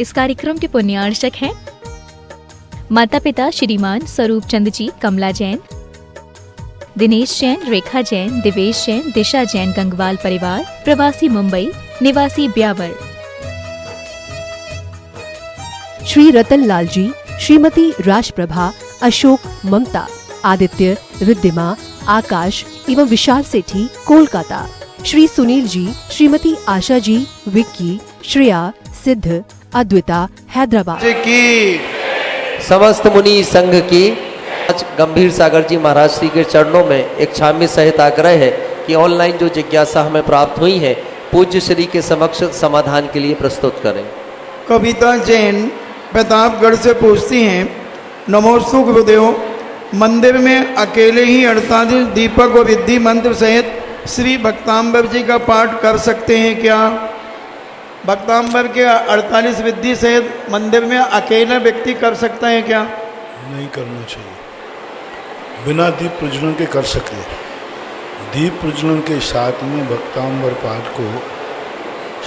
इस कार्यक्रम के पुण्यार्चक हैं माता पिता श्रीमान स्वरूप चंद जी, कमला जैन, दिनेश जैन, रेखा जैन, दिवेश जैन, दिशा जैन, गंगवाल परिवार, प्रवासी मुंबई, निवासी ब्यावर। श्री रतन लाल जी, श्रीमती राजप्रभा, अशोक, ममता, आदित्य, रिद्धिमा, आकाश एवं विशाल सेठी, कोलकाता। श्री सुनील जी, श्रीमती आशा जी, विक्की, श्रेया, सिद्ध, अद्विता, हैदराबाद की समस्त मुनि संघ की आज गंभीर सागर जी महाराज श्री के चरणों में एक क्षाम्य सहित आग्रह है कि ऑनलाइन जो जिज्ञासा हमें प्राप्त हुई है पूज्य श्री के समक्ष समाधान के लिए प्रस्तुत करें। कविता जैन प्रतापगढ़ से पूछती हैं, नमोस्तु गुरुदेव, मंदिर में अकेले ही 48 दीपक व विधि मंत्र सहित श्री भक्तांबर जी का पाठ कर सकते हैं क्या? भक्तांबर के 48 विधि सहित मंदिर में अकेला व्यक्ति कर सकता है क्या? नहीं करना चाहिए। बिना दीप प्रज्वलन के कर सकते। दीप प्रज्वलन के साथ में भक्तांबर पाठ को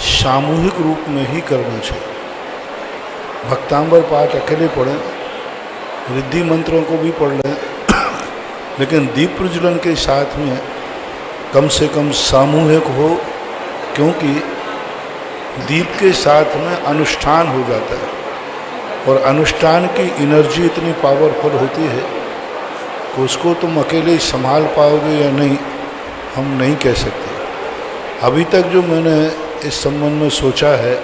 सामूहिक रूप में ही करना चाहिए। भक्तांबर पाठ अकेले पढ़ें, रिद्धि मंत्रों को भी पढ़ लें, लेकिन दीप प्रज्वलन के साथ में कम से कम सामूहिक हो, क्योंकि दीप के साथ में अनुष्ठान हो जाता है और अनुष्ठान की एनर्जी इतनी पावरफुल होती है कि उसको तुम अकेले संभाल पाओगे या नहीं, हम नहीं कह सकते। अभी तक जो मैंने इस संबंध में सोचा है,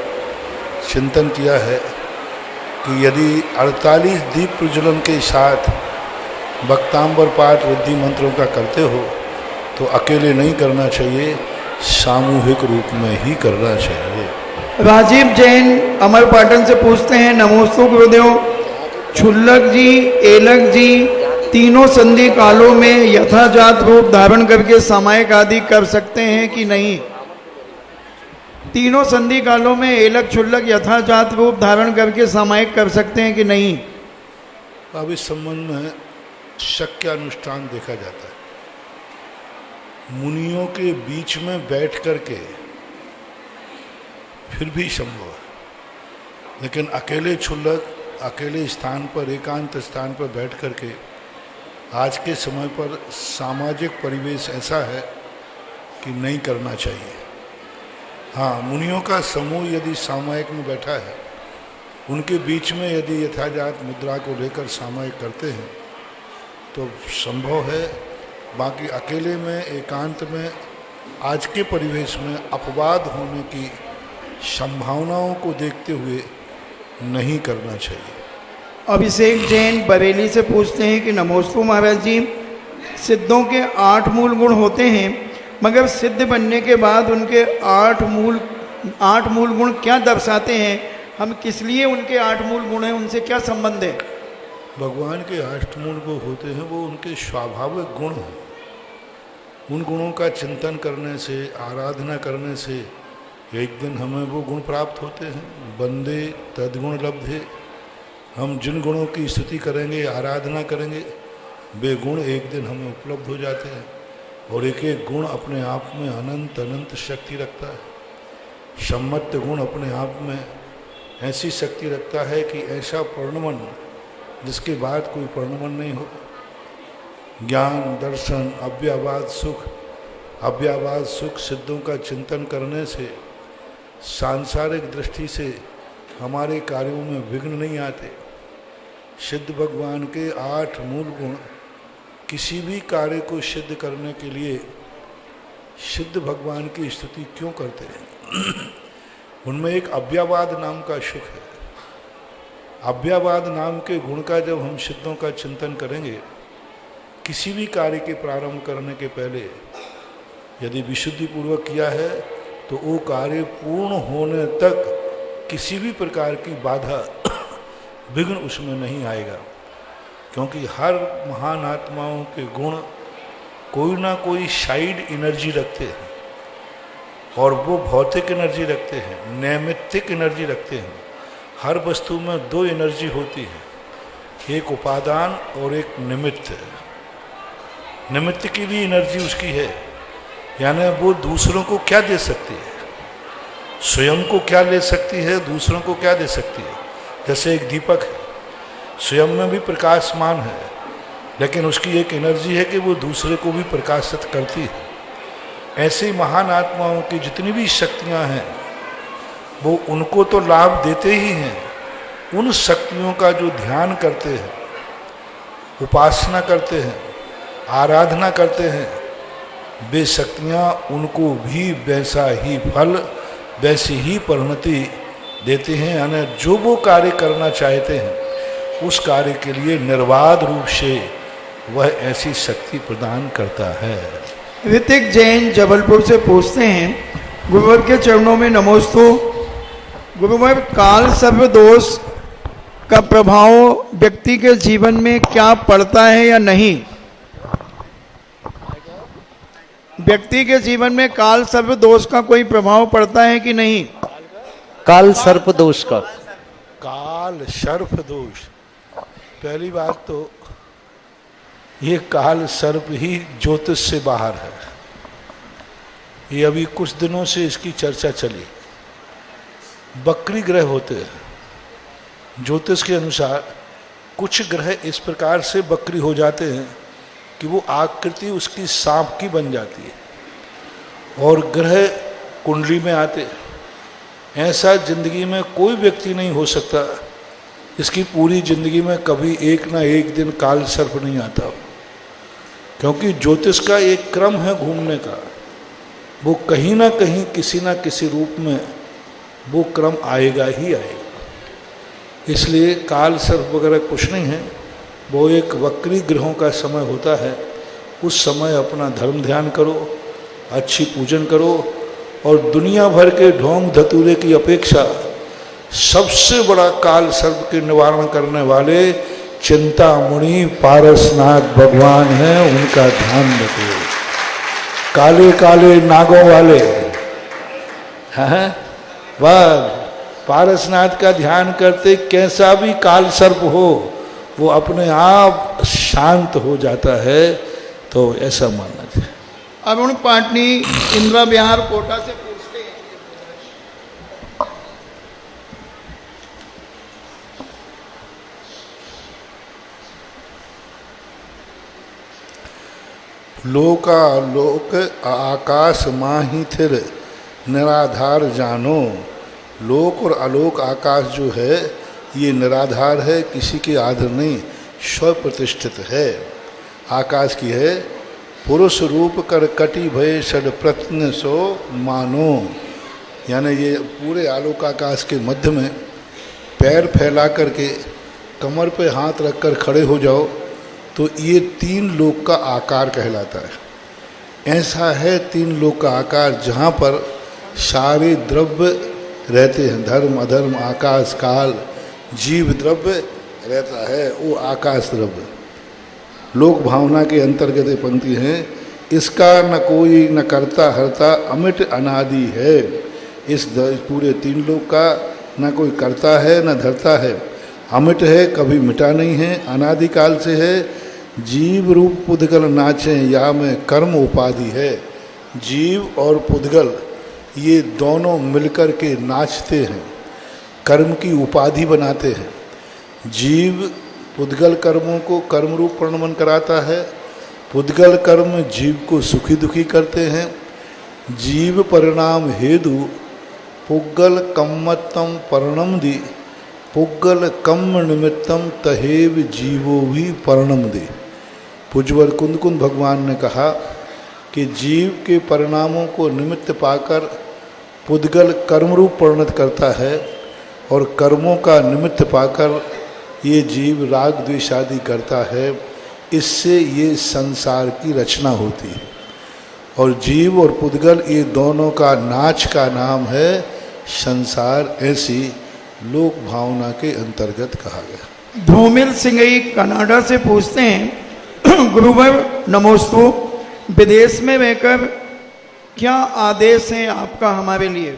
चिंतन किया है कि यदि 48 दीप प्रज्वलन के साथ भक्तांबर पाठ रिद्धि मंत्रों का करते हो तो अकेले नहीं करना चाहिए, सामूहिक रूप में ही करना चाहिए। राजीव जैन अमरपाटन से पूछते हैं, नमोस्तु गुरुदेव, क्षुल्लक जी, एलक जी तीनों संधि कालों में यथाजात रूप धारण करके सामायिक आदि कर सकते हैं कि नहीं? तीनों संधि कालों में एलक क्षुल्लक यथाजात रूप धारण करके सामायिक कर सकते हैं कि नहीं? अब इस संबंध में शक्य अनुष्ठान देखा जाता है। मुनियों के बीच में बैठ करके फिर भी संभव है, लेकिन अकेले क्षुल्लक अकेले स्थान पर, एकांत स्थान पर बैठ करके, आज के समय पर सामाजिक परिवेश ऐसा है कि नहीं करना चाहिए। हाँ, मुनियों का समूह यदि सामायिक में बैठा है, उनके बीच में यदि यथाजात मुद्रा को लेकर सामायिक करते हैं तो संभव है। बाकी अकेले में, एकांत में, आज के परिवेश में अपवाद होने की संभावनाओं को देखते हुए नहीं करना चाहिए। अभिषेक जैन बरेली से पूछते हैं कि नमोस्तु महाराज जी, सिद्धों के 8 मूल गुण होते हैं, मगर सिद्ध बनने के बाद उनके 8 मूल गुण क्या दर्शाते हैं? हम किस लिए उनके 8 मूल गुण हैं, उनसे क्या संबंध है? भगवान के 8 मूल गुण होते हैं, वो उनके स्वाभाविक गुण हैं। उन गुणों का चिंतन करने से, आराधना करने से एक दिन हमें वो गुण प्राप्त होते हैं। बंदे तद्गुण लब्धे, हम जिन गुणों की स्तुति करेंगे, आराधना करेंगे, वे गुण एक दिन हमें उपलब्ध हो जाते हैं। और एक एक गुण अपने आप में अनंत अनंत शक्ति रखता है। सम्मत गुण अपने आप में ऐसी शक्ति रखता है कि ऐसा परिणमन जिसके बाद कोई परिणमन नहीं हो। ज्ञान, दर्शन, अव्यावाद सुख, अव्यावाद सुख सिद्धों का चिंतन करने से सांसारिक दृष्टि से हमारे कार्यों में विघ्न नहीं आते। सिद्ध भगवान के 8 मूल गुण किसी भी कार्य को सिद्ध करने के लिए सिद्ध भगवान की स्तुति क्यों करते हैं? उनमें एक अव्यावाद नाम का सुख है। अव्यावाद नाम के गुण का जब हम सिद्धों का चिंतन करेंगे, किसी भी कार्य के प्रारंभ करने के पहले यदि विशुद्धि पूर्वक किया है तो वो कार्य पूर्ण होने तक किसी भी प्रकार की बाधा विघ्न उसमें नहीं आएगा। क्योंकि हर महान आत्माओं के गुण कोई ना कोई साइड एनर्जी रखते हैं, और वो भौतिक एनर्जी रखते हैं, नैमित्तिक एनर्जी रखते हैं। हर वस्तु में 2 एनर्जी होती है, एक उपादान और एक निमित्त। निमित्त की भी एनर्जी उसकी है, यानी वो दूसरों को क्या दे सकती है, स्वयं को क्या ले सकती है, दूसरों को क्या दे सकती है। जैसे एक दीपक है, स्वयं में भी प्रकाशमान है, लेकिन उसकी एक एनर्जी है कि वो दूसरे को भी प्रकाशित करती है। ऐसे ही महान आत्माओं की जितनी भी शक्तियां हैं वो उनको तो लाभ देते ही हैं, उन शक्तियों का जो ध्यान करते हैं, उपासना करते हैं, आराधना करते हैं, वे शक्तियाँ उनको भी वैसा ही फल, वैसी ही परिणति देते हैं। यानी जो वो कार्य करना चाहते हैं उस कार्य के लिए निर्बाध रूप से वह ऐसी शक्ति प्रदान करता है। ऋतिक जैन जबलपुर से पूछते हैं, गुरुवर के चरणों में नमोस्तु। गुरुवर, काल सर्प दोष का प्रभाव व्यक्ति के जीवन में क्या पड़ता है या नहीं? व्यक्ति के जीवन में काल सर्प दोष का कोई प्रभाव पड़ता है कि नहीं? काल सर्प दोष का, काल सर्प दोष, पहली बात तो ये काल सर्प ही ज्योतिष से बाहर है। ये अभी कुछ दिनों से इसकी चर्चा चली। बकरी ग्रह होते हैं, ज्योतिष के अनुसार कुछ ग्रह इस प्रकार से बकरी हो जाते हैं कि वो आकृति उसकी सांप की बन जाती है और ग्रह कुंडली में आते। ऐसा जिंदगी में कोई व्यक्ति नहीं हो सकता इसकी पूरी जिंदगी में कभी एक ना एक दिन काल सर्प नहीं आता, क्योंकि ज्योतिष का एक क्रम है घूमने का। वो कहीं ना कहीं किसी ना किसी रूप में वो क्रम आएगा ही आएगा। इसलिए काल सर्प वगैरह कुछ नहीं है, वो एक वक्री ग्रहों का समय होता है। उस समय अपना धर्म ध्यान करो, अच्छी पूजन करो, और दुनिया भर के ढोंग धतूरे की अपेक्षा सबसे बड़ा काल सर्प के निवारण करने वाले चिंतामणि पारसनाथ भगवान हैं, उनका ध्यान रखो। काले काले नागों वाले हैं, वह पारसनाथ का ध्यान करते कैसा भी काल सर्प हो वो अपने आप शांत हो जाता है। तो ऐसा मानना चाहिए। अरुण पाटनी इंदिरा विहार कोटा से पूछते हैं, लोका लोक आकाश माही थिर निराधार जानो। लोक और आलोक आकाश जो है ये निराधार है, किसी के आधार नहीं, स्व प्रतिष्ठित है। आकाश की है, पुरुष रूप कर कटी भय षड प्रत्न सो मानो। यानी ये पूरे आलोक आकाश के मध्य में पैर फैला करके कमर पे हाथ रखकर खड़े हो जाओ तो ये तीन लोक का आकार कहलाता है। ऐसा है तीन लोक का आकार जहाँ पर सारे द्रव्य रहते हैं, धर्म अधर्म आकाश काल जीव द्रव्य रहता है, वो आकाश द्रव्य। लोक भावना के अंतर्गत ये पंक्ति है, इसका न कोई न करता हरता अमिट अनादि है। इस पूरे तीन लोक का न कोई करता है न धरता है, अमिट है, कभी मिटा नहीं है, अनादिकाल से है। जीव रूप पुद्गल नाचे या में कर्म उपाधि है। जीव और पुद्गल ये दोनों मिलकर के नाचते हैं, कर्म की उपाधि बनाते हैं। जीव पुद्गल कर्मों को कर्म रूप परिणमन कराता है, पुद्गल कर्म जीव को सुखी दुखी करते हैं। जीव परिणाम हेतु पुग्गल कम्मतम परिणम दी, पुग्गल कम्म निमित्तम तहेव जीवो भी परिणम दे। पूज्यवर कुंद कुंद भगवान ने कहा कि जीव के परिणामों को निमित्त पाकर पुद्गल कर्म रूप परिणत करता है, और कर्मों का निमित्त पाकर ये जीव राग द्वेष आदि करता है। इससे ये संसार की रचना होती है, और जीव और पुद्गल ये दोनों का नाच का नाम है संसार। ऐसी लोक भावना के अंतर्गत कहा गया। ध्रुमिल सिंगई कनाडा से पूछते हैं, गुरुवर नमोस्तु, विदेश में रहकर क्या आदेश है आपका हमारे लिए?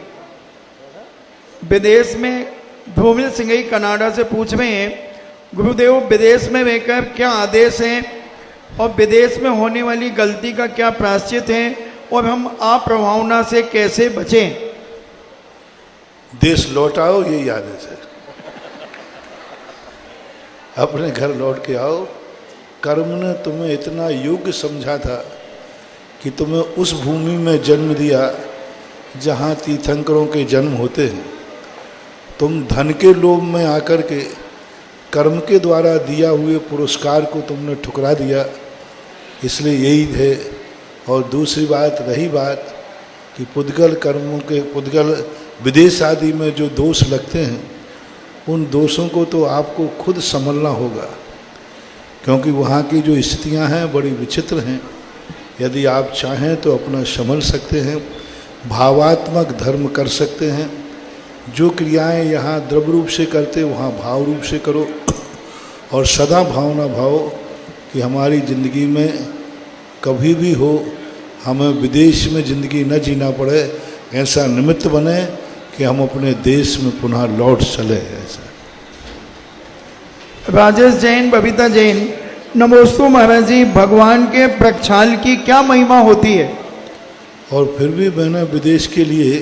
विदेश में ध्रुमिल सिंगई कनाडा से पूछ रहे हैं, गुरुदेव विदेश में रहकर क्या आदेश हैं और विदेश में होने वाली गलती का क्या प्रायश्चित है और हम अप्रभावना से कैसे बचें? देश लौट आओ, यही आदेश है। अपने घर लौट के आओ। कर्म ने तुम्हें इतना योग्य समझा था कि तुम्हें उस भूमि में जन्म दिया जहाँ तीर्थंकरों के जन्म होते हैं। तुम धन के लोभ में आकर के कर्म के द्वारा दिया हुए पुरस्कार को तुमने ठुकरा दिया, इसलिए यही है। और दूसरी बात रही बात कि पुद्गल कर्मों के पुद्गल विदेश आदि में जो दोष लगते हैं, उन दोषों को तो आपको खुद संभलना होगा, क्योंकि वहाँ की जो स्थितियाँ हैं बड़ी विचित्र हैं। यदि आप चाहें तो अपना संभल सकते हैं, भावात्मक धर्म कर सकते हैं। जो क्रियाएं यहाँ द्रव्य रूप से करते वहाँ भाव रूप से करो, और सदा भावना भाव कि हमारी ज़िंदगी में कभी भी हो हमें विदेश में ज़िंदगी न जीना पड़े, ऐसा निमित्त बने कि हम अपने देश में पुनः लौट चले। ऐसा राजेश जैन, बबीता जैन, नमोस्तु महाराज जी, भगवान के प्रक्षाल की क्या महिमा होती है? और फिर भी मैंने विदेश के लिए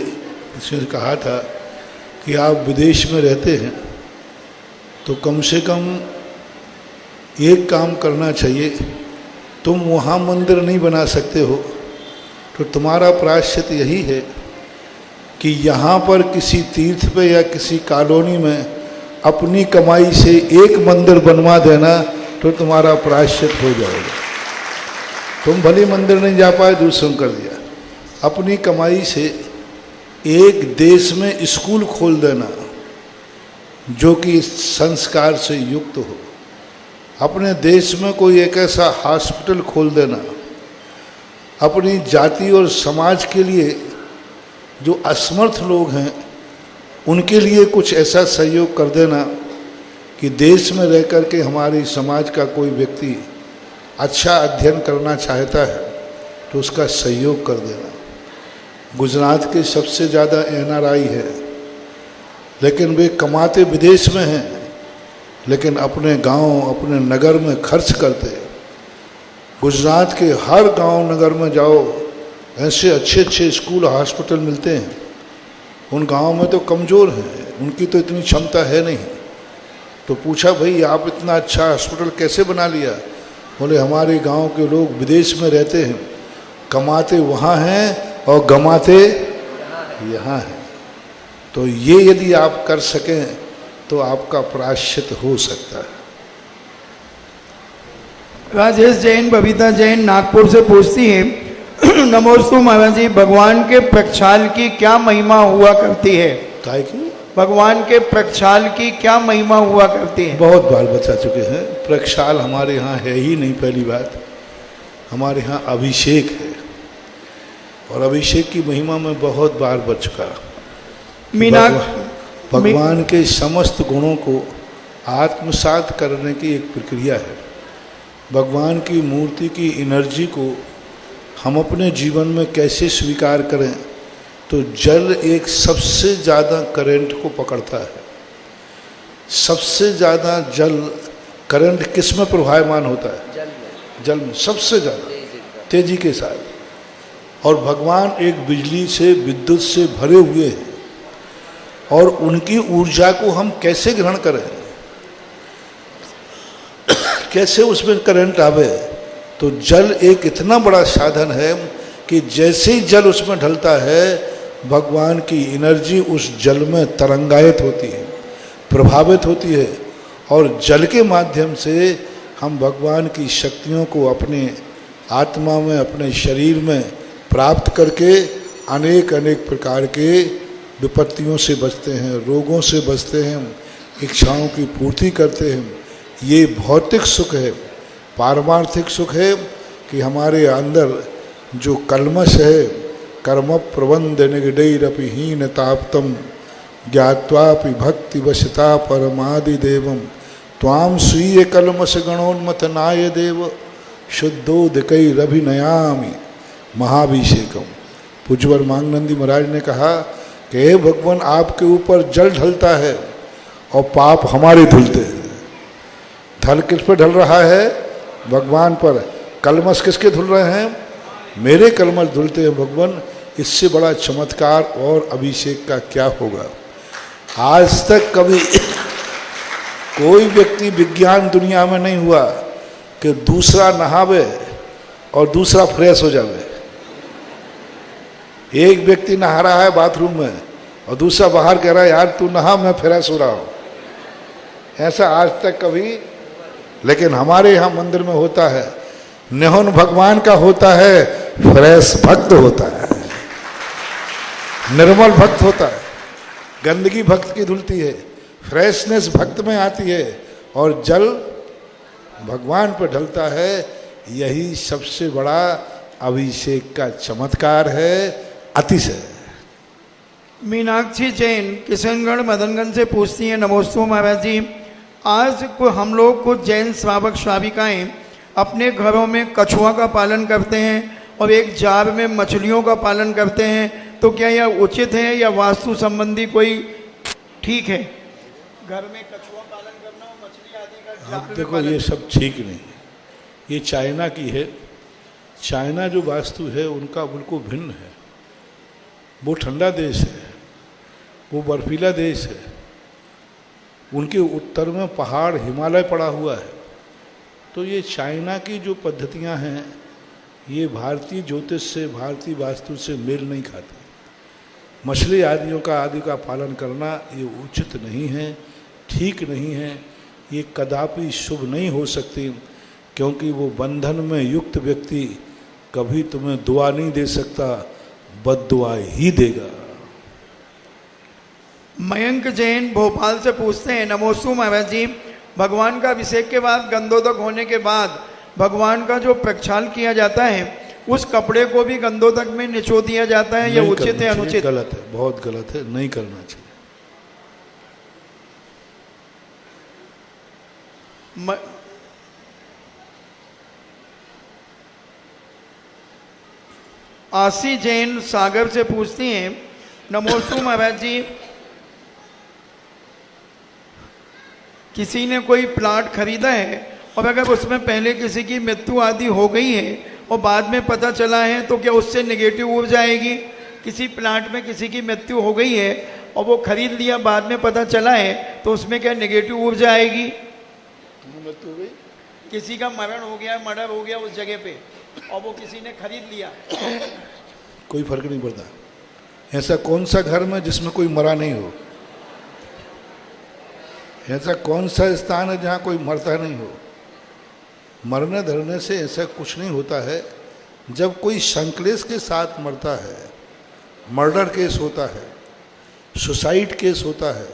इसने कहा था कि आप विदेश में रहते हैं तो कम से कम एक काम करना चाहिए। तुम वहाँ मंदिर नहीं बना सकते हो तो तुम्हारा प्रायश्चित यही है कि यहाँ पर किसी तीर्थ पे या किसी कॉलोनी में अपनी कमाई से एक मंदिर बनवा देना, तो तुम्हारा प्रायश्चित हो जाएगा। तुम भले मंदिर नहीं जा पाए, दूसरों कर दिया। अपनी कमाई से एक देश में स्कूल खोल देना जो कि संस्कार से युक्त हो। अपने देश में कोई एक ऐसा हॉस्पिटल खोल देना। अपनी जाति और समाज के लिए जो असमर्थ लोग हैं उनके लिए कुछ ऐसा सहयोग कर देना कि देश में रह कर के हमारी समाज का कोई व्यक्ति अच्छा अध्ययन करना चाहता है तो उसका सहयोग कर देना। गुजरात के सबसे ज़्यादा NRI है, लेकिन वे कमाते विदेश में हैं, लेकिन अपने गांव अपने नगर में खर्च करते हैं। गुजरात के हर गांव नगर में जाओ, ऐसे अच्छे अच्छे स्कूल हॉस्पिटल मिलते हैं। उन गांव में तो कमज़ोर हैं, उनकी तो इतनी क्षमता है नहीं। तो पूछा, भाई आप इतना अच्छा हॉस्पिटल कैसे बना लिया? बोले हमारे गांव के लोग विदेश में रहते हैं, कमाते वहाँ हैं और गमाते यहाँ हैं। तो ये यदि आप कर सकें तो आपका प्रायश्चित हो सकता है। राजेश जैन, बबीता जैन नागपुर से पूछती हैं, नमोस्तु महाराज जी, भगवान के प्रक्षाल की क्या महिमा हुआ करती है? काय की? भगवान के प्रक्षाल की क्या महिमा हुआ करती है? बहुत बार बता चुके हैं। प्रक्षाल हमारे यहाँ है ही नहीं। पहली बात, हमारे यहाँ अभिषेक है, और अभिषेक की महिमा में बहुत बार बच चुका। भगवान के समस्त गुणों को आत्मसात करने की एक प्रक्रिया है। भगवान की मूर्ति की एनर्जी को हम अपने जीवन में कैसे स्वीकार करें, तो जल एक सबसे ज़्यादा करंट को पकड़ता है। सबसे ज़्यादा जल करंट किस में प्रवाहमान होता है? जल में सबसे ज़्यादा तेजी के साथ। और भगवान एक बिजली से विद्युत से भरे हुए हैं, और उनकी ऊर्जा को हम कैसे ग्रहण करें, कैसे उसमें करंट आवे? तो जल एक इतना बड़ा साधन है कि जैसे ही जल उसमें ढलता है, भगवान की एनर्जी उस जल में तरंगायित होती है, प्रभावित होती है, और जल के माध्यम से हम भगवान की शक्तियों को अपने आत्मा में, अपने शरीर में प्राप्त करके अनेक अनेक प्रकार के विपत्तियों से बचते हैं, रोगों से बचते हैं, इच्छाओं की पूर्ति करते हैं। ये भौतिक सुख है। पारमार्थिक सुख है कि हमारे अंदर जो कल्मश है, कर्म प्रबंध निगडैरपि हीनताप्तम ज्ञात्वापि भक्ति वशता परमादि देवम त्वाम स्वीय कल्मश गणोन्मथनाय देव शुद्धोदकैरभिनयामि महाभिषेकम। पूज्यवर मांगनंदी महाराज ने कहा कि हे भगवान, आपके ऊपर जल ढलता है और पाप हमारे धुलते हैं। धल किस पर ढल रहा है? भगवान पर। कलमश किसके धुल रहे हैं? मेरे कलमश धुलते हैं भगवान। इससे बड़ा चमत्कार और अभिषेक का क्या होगा? आज तक कभी कोई व्यक्ति विज्ञान दुनिया में नहीं हुआ कि दूसरा नहावे और दूसरा फ्रेश हो जावे। एक व्यक्ति नहा रहा है बाथरूम में और दूसरा बाहर कह रहा है यार तू नहा, मैं फ्रेश हो रहा हूं। ऐसा आज तक कभी, लेकिन हमारे यहाँ मंदिर में होता है, निहुन भगवान का होता है, फ्रेश भक्त होता है, निर्मल भक्त होता है। गंदगी भक्त की धुलती है, फ्रेशनेस भक्त में आती है और जल भगवान पर ढलता है। यही सबसे बड़ा अभिषेक का चमत्कार है, अतिशय। मीनाक्षी जैन किशनगढ़ मदनगंज से पूछती हैं, नमोस्तु महाराज जी, आज को हम लोग कुछ जैन श्रावक श्राविकाएं अपने घरों में कछुआ का पालन करते हैं और एक जार में मछलियों का पालन करते हैं, तो क्या यह उचित है या वास्तु संबंधी कोई ठीक है? घर में कछुआ पालन करना और मछली आदि का जार में देखो, पालन ये सब ठीक नहीं है। ये चाइना की है। चाइना जो वास्तु है उनका बिल्कुल भिन्न है। वो ठंडा देश है, वो बर्फीला देश है, उनके उत्तर में पहाड़ हिमालय पड़ा हुआ है। तो ये चाइना की जो पद्धतियां हैं ये भारतीय ज्योतिष से, भारतीय वास्तु से मेल नहीं खाती। मछली आदि का पालन करना ये उचित नहीं है, ठीक नहीं है। ये कदापि शुभ नहीं हो सकती, क्योंकि वो बंधन में युक्त व्यक्ति कभी तुम्हें दुआ नहीं दे सकता, बद्दुआ ही देगा। मयंक जैन भोपाल से पूछते हैं, नमोस्तु महाराज जी, भगवान का अभिषेक के बाद गंधोदक होने के बाद भगवान का जो प्रक्षाल किया जाता है उस कपड़े को भी गंधोदक में निचो दिया जाता है, यह उचित है अनुचित? गलत है, बहुत गलत है, नहीं करना चाहिए। आशी जैन सागर से पूछती हैं, नमोस्तु महाराज जी, किसी ने कोई प्लाट खरीदा है और अगर उसमें पहले किसी की मृत्यु आदि हो गई है और बाद में पता चला है तो क्या उससे नेगेटिव ऊर्जा आएगी? किसी प्लाट में किसी की मृत्यु हो गई है और वो खरीद लिया, बाद में पता चला है तो उसमें क्या नेगेटिव ऊर्जा आएगी? मृत्यु हो गई, किसी का मरण हो गया, मर्डर हो गया उस जगह पे और वो किसी ने खरीद लिया, कोई फर्क नहीं पड़ता। ऐसा कौन सा घर में जिसमें कोई मरा नहीं हो? ऐसा कौन सा स्थान है जहाँ कोई मरता नहीं हो? मरने धरने से ऐसा कुछ नहीं होता है। जब कोई संक्लेश के साथ मरता है, मर्डर केस होता है, सुसाइड केस होता है,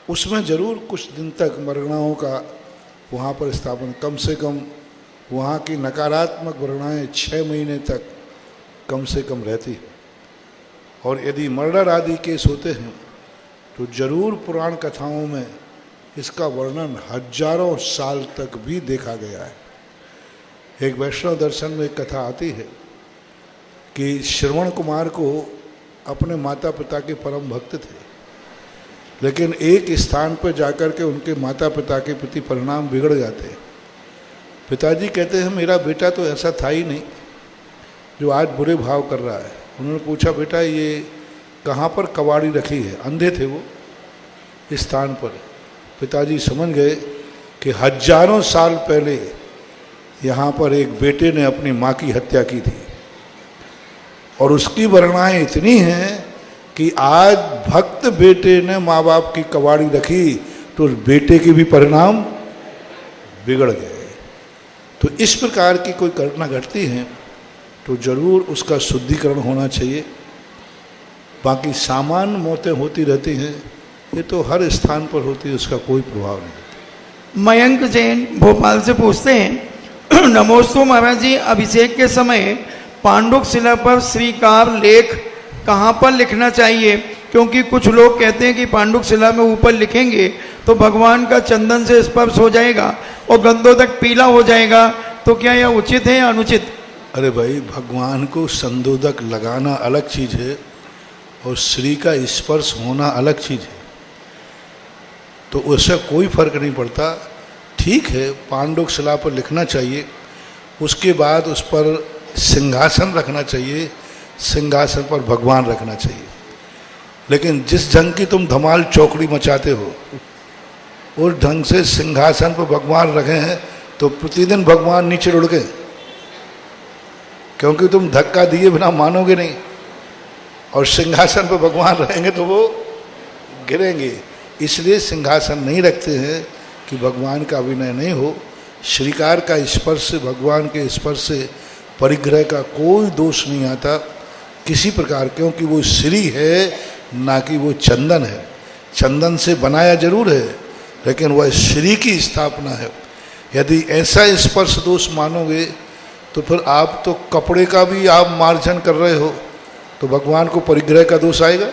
उसमें ज़रूर कुछ दिन तक मरणाओं का वहाँ पर स्थापन, कम से कम वहाँ की नकारात्मक वर्णाएँ 6 महीने तक कम से कम रहती है। और यदि मर्डर आदि केस होते हैं तो जरूर पुराण कथाओं में इसका वर्णन हजारों साल तक भी देखा गया है। एक वैष्णव दर्शन में एक कथा आती है कि श्रवण कुमार को अपने माता पिता के परम भक्त थे, लेकिन एक स्थान पर जाकर के उनके माता पिता के प्रति परिणाम बिगड़ जाते हैं। पिताजी कहते हैं मेरा बेटा तो ऐसा था ही नहीं जो आज बुरे भाव कर रहा है। उन्होंने पूछा बेटा ये कहाँ पर कबाड़ी रखी है? अंधे थे वो इस स्थान पर। पिताजी समझ गए कि हजारों साल पहले यहाँ पर एक बेटे ने अपनी माँ की हत्या की थी और उसकी वर्णाएं इतनी हैं कि आज भक्त बेटे ने माँ बाप की कबाड़ी रखी तो उस बेटे के भी परिणाम बिगड़ गए। तो इस प्रकार की कोई घटना घटती है तो जरूर उसका शुद्धिकरण होना चाहिए। बाकी सामान्य मौतें होती रहती हैं, ये तो हर स्थान पर होती है, उसका कोई प्रभाव नहीं। मयंक जैन भोपाल से पूछते हैं, नमोस्तु महाराज जी, अभिषेक के समय पांडुक शिला पर श्रीकार लेख कहाँ पर लिखना चाहिए? क्योंकि कुछ लोग कहते हैं कि पांडुक शिला में ऊपर लिखेंगे तो भगवान का चंदन से स्पर्श हो जाएगा और गंधोदक पीला हो जाएगा, तो क्या यह उचित है या अनुचित? अरे भाई, भगवान को संदोदक लगाना अलग चीज़ है और श्री का स्पर्श होना अलग चीज़ है, तो उससे कोई फर्क नहीं पड़ता। ठीक है, पांडुक शिला पर लिखना चाहिए, उसके बाद उस पर सिंहासन रखना चाहिए, सिंहासन पर भगवान रखना चाहिए। लेकिन जिस ढंग की तुम धमाल चौकड़ी मचाते हो, उस ढंग से सिंहासन पर भगवान रखे हैं तो प्रतिदिन भगवान नीचे उड़ गए, क्योंकि तुम धक्का दिए बिना मानोगे नहीं, और सिंहासन पर भगवान रहेंगे तो वो गिरेंगे। इसलिए सिंहासन नहीं रखते हैं कि भगवान का अभिनय नहीं हो। श्रीकार का स्पर्श से, भगवान के स्पर्श से परिग्रह का कोई दोष नहीं आता किसी प्रकार, क्योंकि वो श्री है ना कि वो चंदन है। चंदन से बनाया जरूर है, लेकिन वह श्री की स्थापना है। यदि ऐसा स्पर्श दोष मानोगे तो फिर आप तो कपड़े का भी आप मार्जन कर रहे हो, तो भगवान को परिग्रह का दोष आएगा,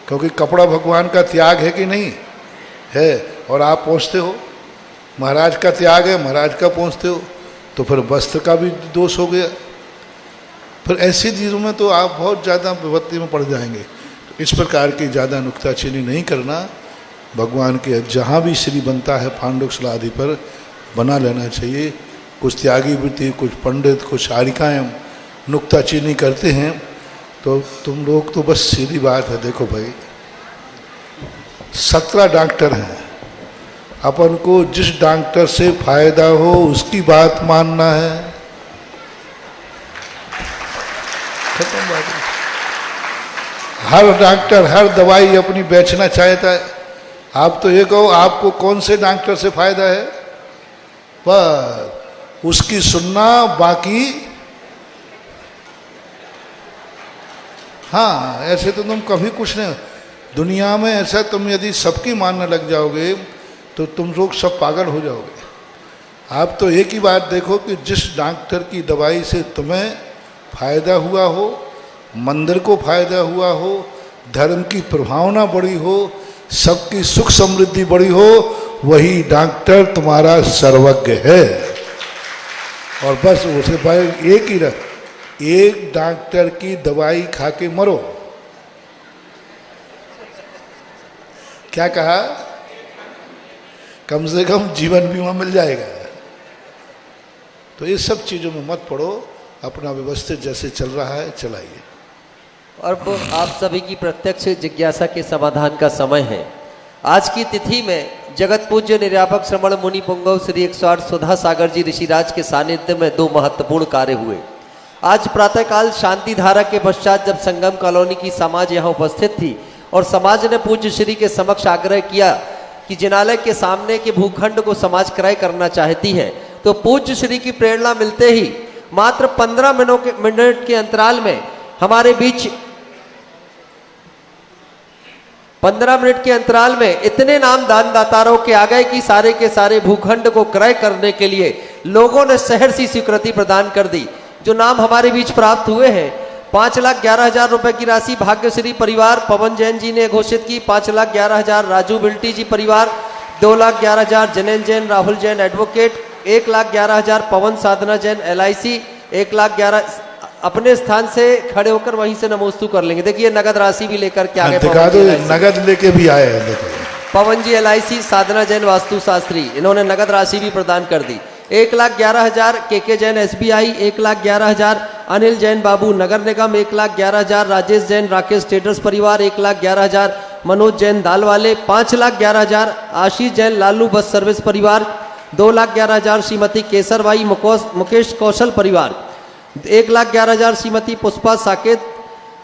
क्योंकि कपड़ा भगवान का त्याग है कि नहीं है, और आप पहुँचते हो। महाराज का त्याग है, महाराज का पहुँचते हो, तो फिर वस्त्र का भी दोष हो गया। फिर ऐसी चीज़ों में तो आप बहुत ज़्यादा विपत्ति में पड़ जाएंगे। तो इस प्रकार की ज़्यादा नुक्ताचीनी नहीं करना। भगवान के जहाँ भी श्री बनता है पांडुकशला आदि पर बना लेना चाहिए। कुछ त्यागी वृत्ति, कुछ पंडित, कुछ आरिकाएँ नुक्ताचीनी करते हैं, तो तुम लोग तो बस सीधी बात है। देखो भाई, 17 डॉक्टर हैं, अपन को जिस डॉक्टर से फायदा हो उसकी बात मानना है, खत्म बात है। हर डॉक्टर हर दवाई अपनी बेचना चाहता है। आप तो ये कहो आपको कौन से डॉक्टर से फायदा है, पर उसकी सुनना, बाकी हाँ, ऐसे तो तुम कभी कुछ नहीं। दुनिया में ऐसा तुम यदि सबकी मानने लग जाओगे तो तुम लोग सब पागल हो जाओगे। आप तो एक ही बात देखो कि जिस डॉक्टर की दवाई से तुम्हें फायदा हुआ हो, मंदिर को फायदा हुआ हो, धर्म की प्रभावना बढ़ी हो, सबकी सुख समृद्धि बढ़ी हो, वही डॉक्टर तुम्हारा सर्वज्ञ है। और बस उसे भाई एक ही रख, एक डॉक्टर की दवाई खा के मरो। क्या कहा? कम से कम जीवन बीमा मिल जाएगा। तो ये सब चीजों में मत पड़ो, अपना व्यवस्थित जैसे चल रहा है चलाइए। और वो आप सभी की प्रत्यक्ष जिज्ञासा के समाधान का समय है। आज की तिथि में जगत पूज्य निर्यापक श्रमण मुनि पुंगव श्री 108 सुधा सागर जी ऋषिराज के सानिध्य में 2 महत्वपूर्ण कार्य हुए। आज प्रातःकाल शांति धारा के पश्चात जब संगम कॉलोनी की समाज यहाँ उपस्थित थी और समाज ने पूज्य श्री के समक्ष आग्रह किया कि जिनालय के सामने के भूखंड को समाज क्रय करना चाहती है, तो पूज्य श्री की प्रेरणा मिलते ही मात्र 15 मिनट के अंतराल में हमारे बीच 15 मिनट के अंतराल में इतने नाम दानदातारों के आ गए कि सारे के सारे भूखंड को क्रय करने के लिए लोगों ने शहर सी स्वीकृति प्रदान कर दी। जो नाम हमारे बीच प्राप्त हुए हैं, 5,11,000 रुपए की राशि भाग्यश्री परिवार पवन जैन जी ने घोषित की, 5,11,000 राजू बिल्टी जी परिवार, 2,11,000 जनेन जैन राहुल जैन एडवोकेट, 1,11,000 पवन साधना जैन LIC, 1,11,000 अपने स्थान से खड़े होकर वहीं से नमोस्तु कर लेंगे। देखिए नगद राशि भी लेकर के आगे दिखा दो, नगद लेके भी आए हैं। देखो पवन जी LIC, साधना जैन वास्तु शास्त्री, इन्होंने नगद राशि भी प्रदान कर दी। 1,11,000 KK जैन SBI, 1,11,000 अनिल जैन बाबू नगर निगम, 1,11,000 राजेश जैन राकेश ट्रेडर्स परिवार, 1,11,000 मनोज जैन दाल वाले, 5,11,000 आशीष जैन लालू बस सर्विस परिवार, 2,11,000 श्रीमती केसरबाई मुकेश कौशल परिवार, 1,11,000 श्रीमती पुष्पा साकेत,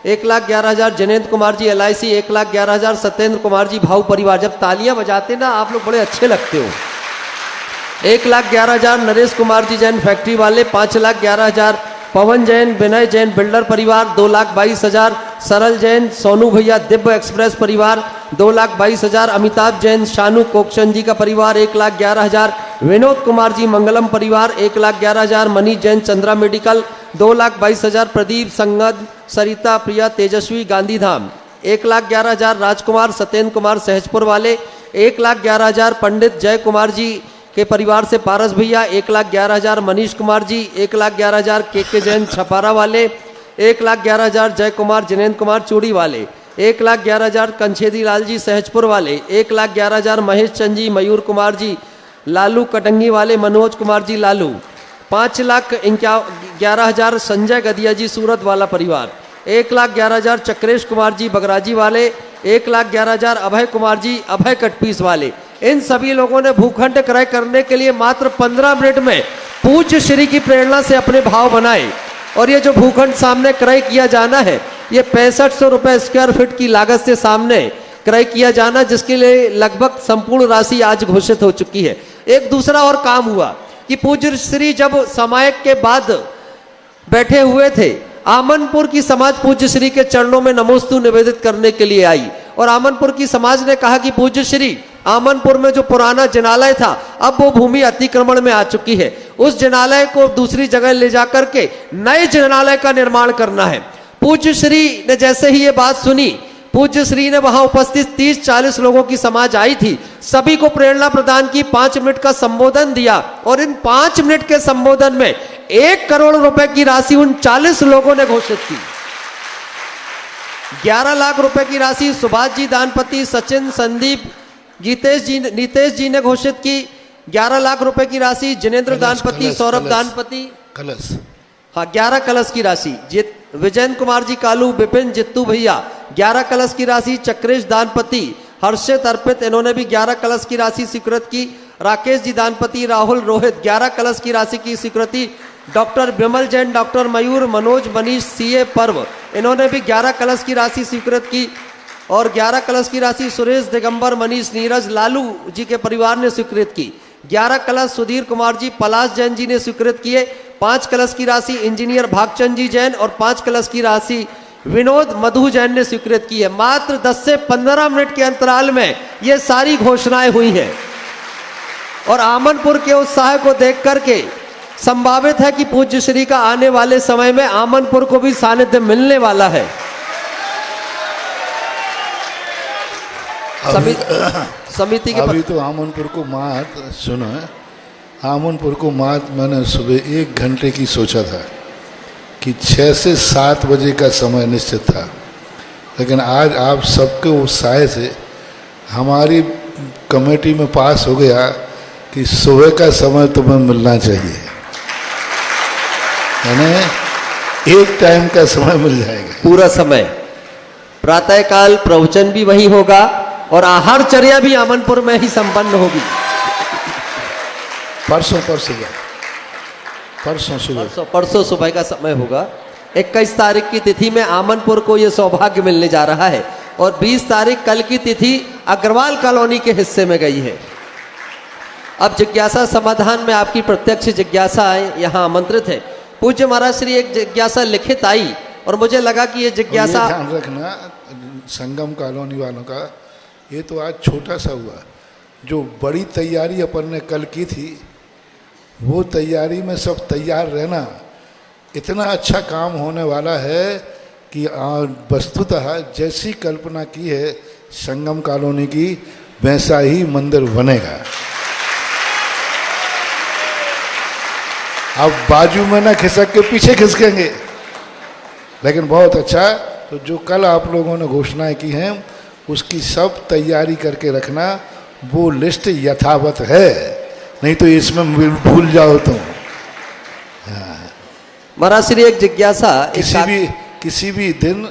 1,11,000 जनेंद्र कुमार जी LIC, 1,11,000 सत्येंद्र कुमार जी भाव परिवार। जब तालियां बजाते ना आप लोग बड़े अच्छे लगते हो। 1,11,000 नरेश कुमार जी जैन फैक्ट्री वाले, 5,11,000 पवन जैन विनय जैन बिल्डर परिवार, 2,22,000 सरल जैन सोनू भैया दिव्य एक्सप्रेस परिवार, 2,22,000 अमिताभ जैन शानू कोकशन जी का परिवार, 1,11,000 विनोद कुमार जी मंगलम परिवार, 1,11,000 मनीष जैन चंद्रा मेडिकल, 2,22,000 प्रदीप संगद सरिता प्रिया तेजस्वी गांधीधाम, 1,11,000 राजकुमार सत्येंद्र कुमार सहजपुर वाले, 1,11,000 पंडित जय कुमार जी के परिवार से पारस भैया, 1,11,000 मनीष कुमार जी, 1,11,000 KK जैन छपारा वाले, 1,11,000 जय कुमार जिनेंद्र कुमार चूड़ी वाले, 1,11,000 कंछेदी लाल जी सहजपुर वाले, 1,11,000 महेश चंद जी मयूर कुमार जी लालू कटंगी वाले, मनोज कुमार जी लालू, 5,11,000 संजय गदिया जी सूरत वाला परिवार, 1,11,000 चक्रेश कुमार जी बगराजी वाले, 1,11,000 अभय कुमार जी अभय कटपीस वाले। इन सभी लोगों ने भूखंड क्रय करने के लिए मात्र 15 मिनट में पूज्य श्री की प्रेरणा से अपने भाव बनाए। और ये जो भूखंड सामने क्रय किया जाना है, ये 6500 रुपए स्क्वायर फीट की लागत से सामने क्रय किया जाना, जिसके लिए लगभग संपूर्ण राशि आज घोषित हो चुकी है। एक दूसरा और काम हुआ कि पूज्य श्री जब समायक के बाद बैठे हुए थे, आमनपुर की समाज पूज्य श्री के चरणों में नमोस्तु निवेदित करने के लिए आई। और आमनपुर की समाज ने कहा कि पूज्य श्री, आमनपुर में जो पुराना जिनालय था, अब वो भूमि अतिक्रमण में आ चुकी है, उस जिनालय को दूसरी जगह ले जाकर के नए जिनालय का निर्माण करना है। पूज्य श्री ने जैसे ही ये बात सुनी, पूज्य श्री ने वहां उपस्थित 30-40 लोगों की समाज आई थी, सभी को प्रेरणा प्रदान की, 5 मिनट का संबोधन दिया। और इन 5 मिनट के संबोधन में 1 करोड़ रुपए की राशि उन 40 लोगों ने घोषित की। 11 लाख रुपए की राशि सुभाष जी दानपति, सचिन, संदीप, नीतेश जी ने घोषित की। 11 लाख रुपए की राशि जिनेंद्र दानपति, सौरभ दानपति, कलश, हाँ 11 कलश की राशि। विजयन कुमार जी कालू, विपिन, जित्तू भैया 11 कलश की राशि। चक्रेश दानपति, हर्षित, अर्पित, इन्होंने भी 11 कलश की राशि स्वीकृत की। राकेश जी दानपति, राहुल, रोहित 11 कलश की राशि की स्वीकृति। डॉक्टर विमल जैन, डॉक्टर मयूर, मनोज, मनीष, सीए, पर्व, इन्होंने भी 11 कलश की राशि स्वीकृत की। और 11 कलश की राशि सुरेश, दिगंबर, मनीष, नीरज, लालू जी के परिवार ने स्वीकृत की। 11 कलश सुधीर कुमार जी, पलाश जैन जी ने स्वीकृत किए। 5 कलश की राशि इंजीनियर भागचंद जी जैन और 5 कलश की राशि विनोद मधु जैन ने स्वीकृत की है। मात्र 10 से 15 मिनट के अंतराल में ये सारी घोषणाएं हुई हैं। और आमनपुर के उत्साह को देख करके संभावित है कि पूज्य श्री का आने वाले समय में आमनपुर को भी सानिध्य वाला है। समिति के अभी तो आमनपुर को मात सुनो, आमनपुर को मात मैंने सुबह 1 घंटे की सोचा था कि 6 से 7 बजे का समय निश्चित था, लेकिन आज आप सबके उत्साह से हमारी कमेटी में पास हो गया कि सुबह का समय तुम्हें मिलना चाहिए, यानी एक टाइम का समय मिल जाएगा। पूरा समय, प्रातःकाल प्रवचन भी वही होगा और आहारचर्या भी आमनपुर में ही संपन्न होगी। परसों सुबह का समय होगा। 21 तारीख की तिथि में आमनपुर को यह सौभाग्य मिलने जा रहा है और 20 तारीख कल की तिथि अग्रवाल कॉलोनी के हिस्से में गई है। अब जिज्ञासा समाधान में आपकी प्रत्यक्ष जिज्ञासा यहाँ आमंत्रित है। पूज्य महाराज श्री एक जिज्ञासा लिखित आई और मुझे लगा कि ये जिज्ञासा, ध्यान रखना संगम कॉलोनी वालों का, ये तो आज छोटा सा हुआ, जो बड़ी तैयारी अपन ने कल की थी वो तैयारी में सब तैयार रहना। इतना अच्छा काम होने वाला है कि वस्तुतः जैसी कल्पना की है संगम कॉलोनी की वैसा ही मंदिर बनेगा। अब बाजू में ना खिसक के पीछे खिसकेंगे, लेकिन बहुत अच्छा। तो जो कल आप लोगों ने घोषणाएं की हैं उसकी सब तैयारी करके रखना, वो लिस्ट यथावत है, नहीं तो इसमें भूल जाओ तुम। महाराज श्री एक जिज्ञासा, किसी भी दिन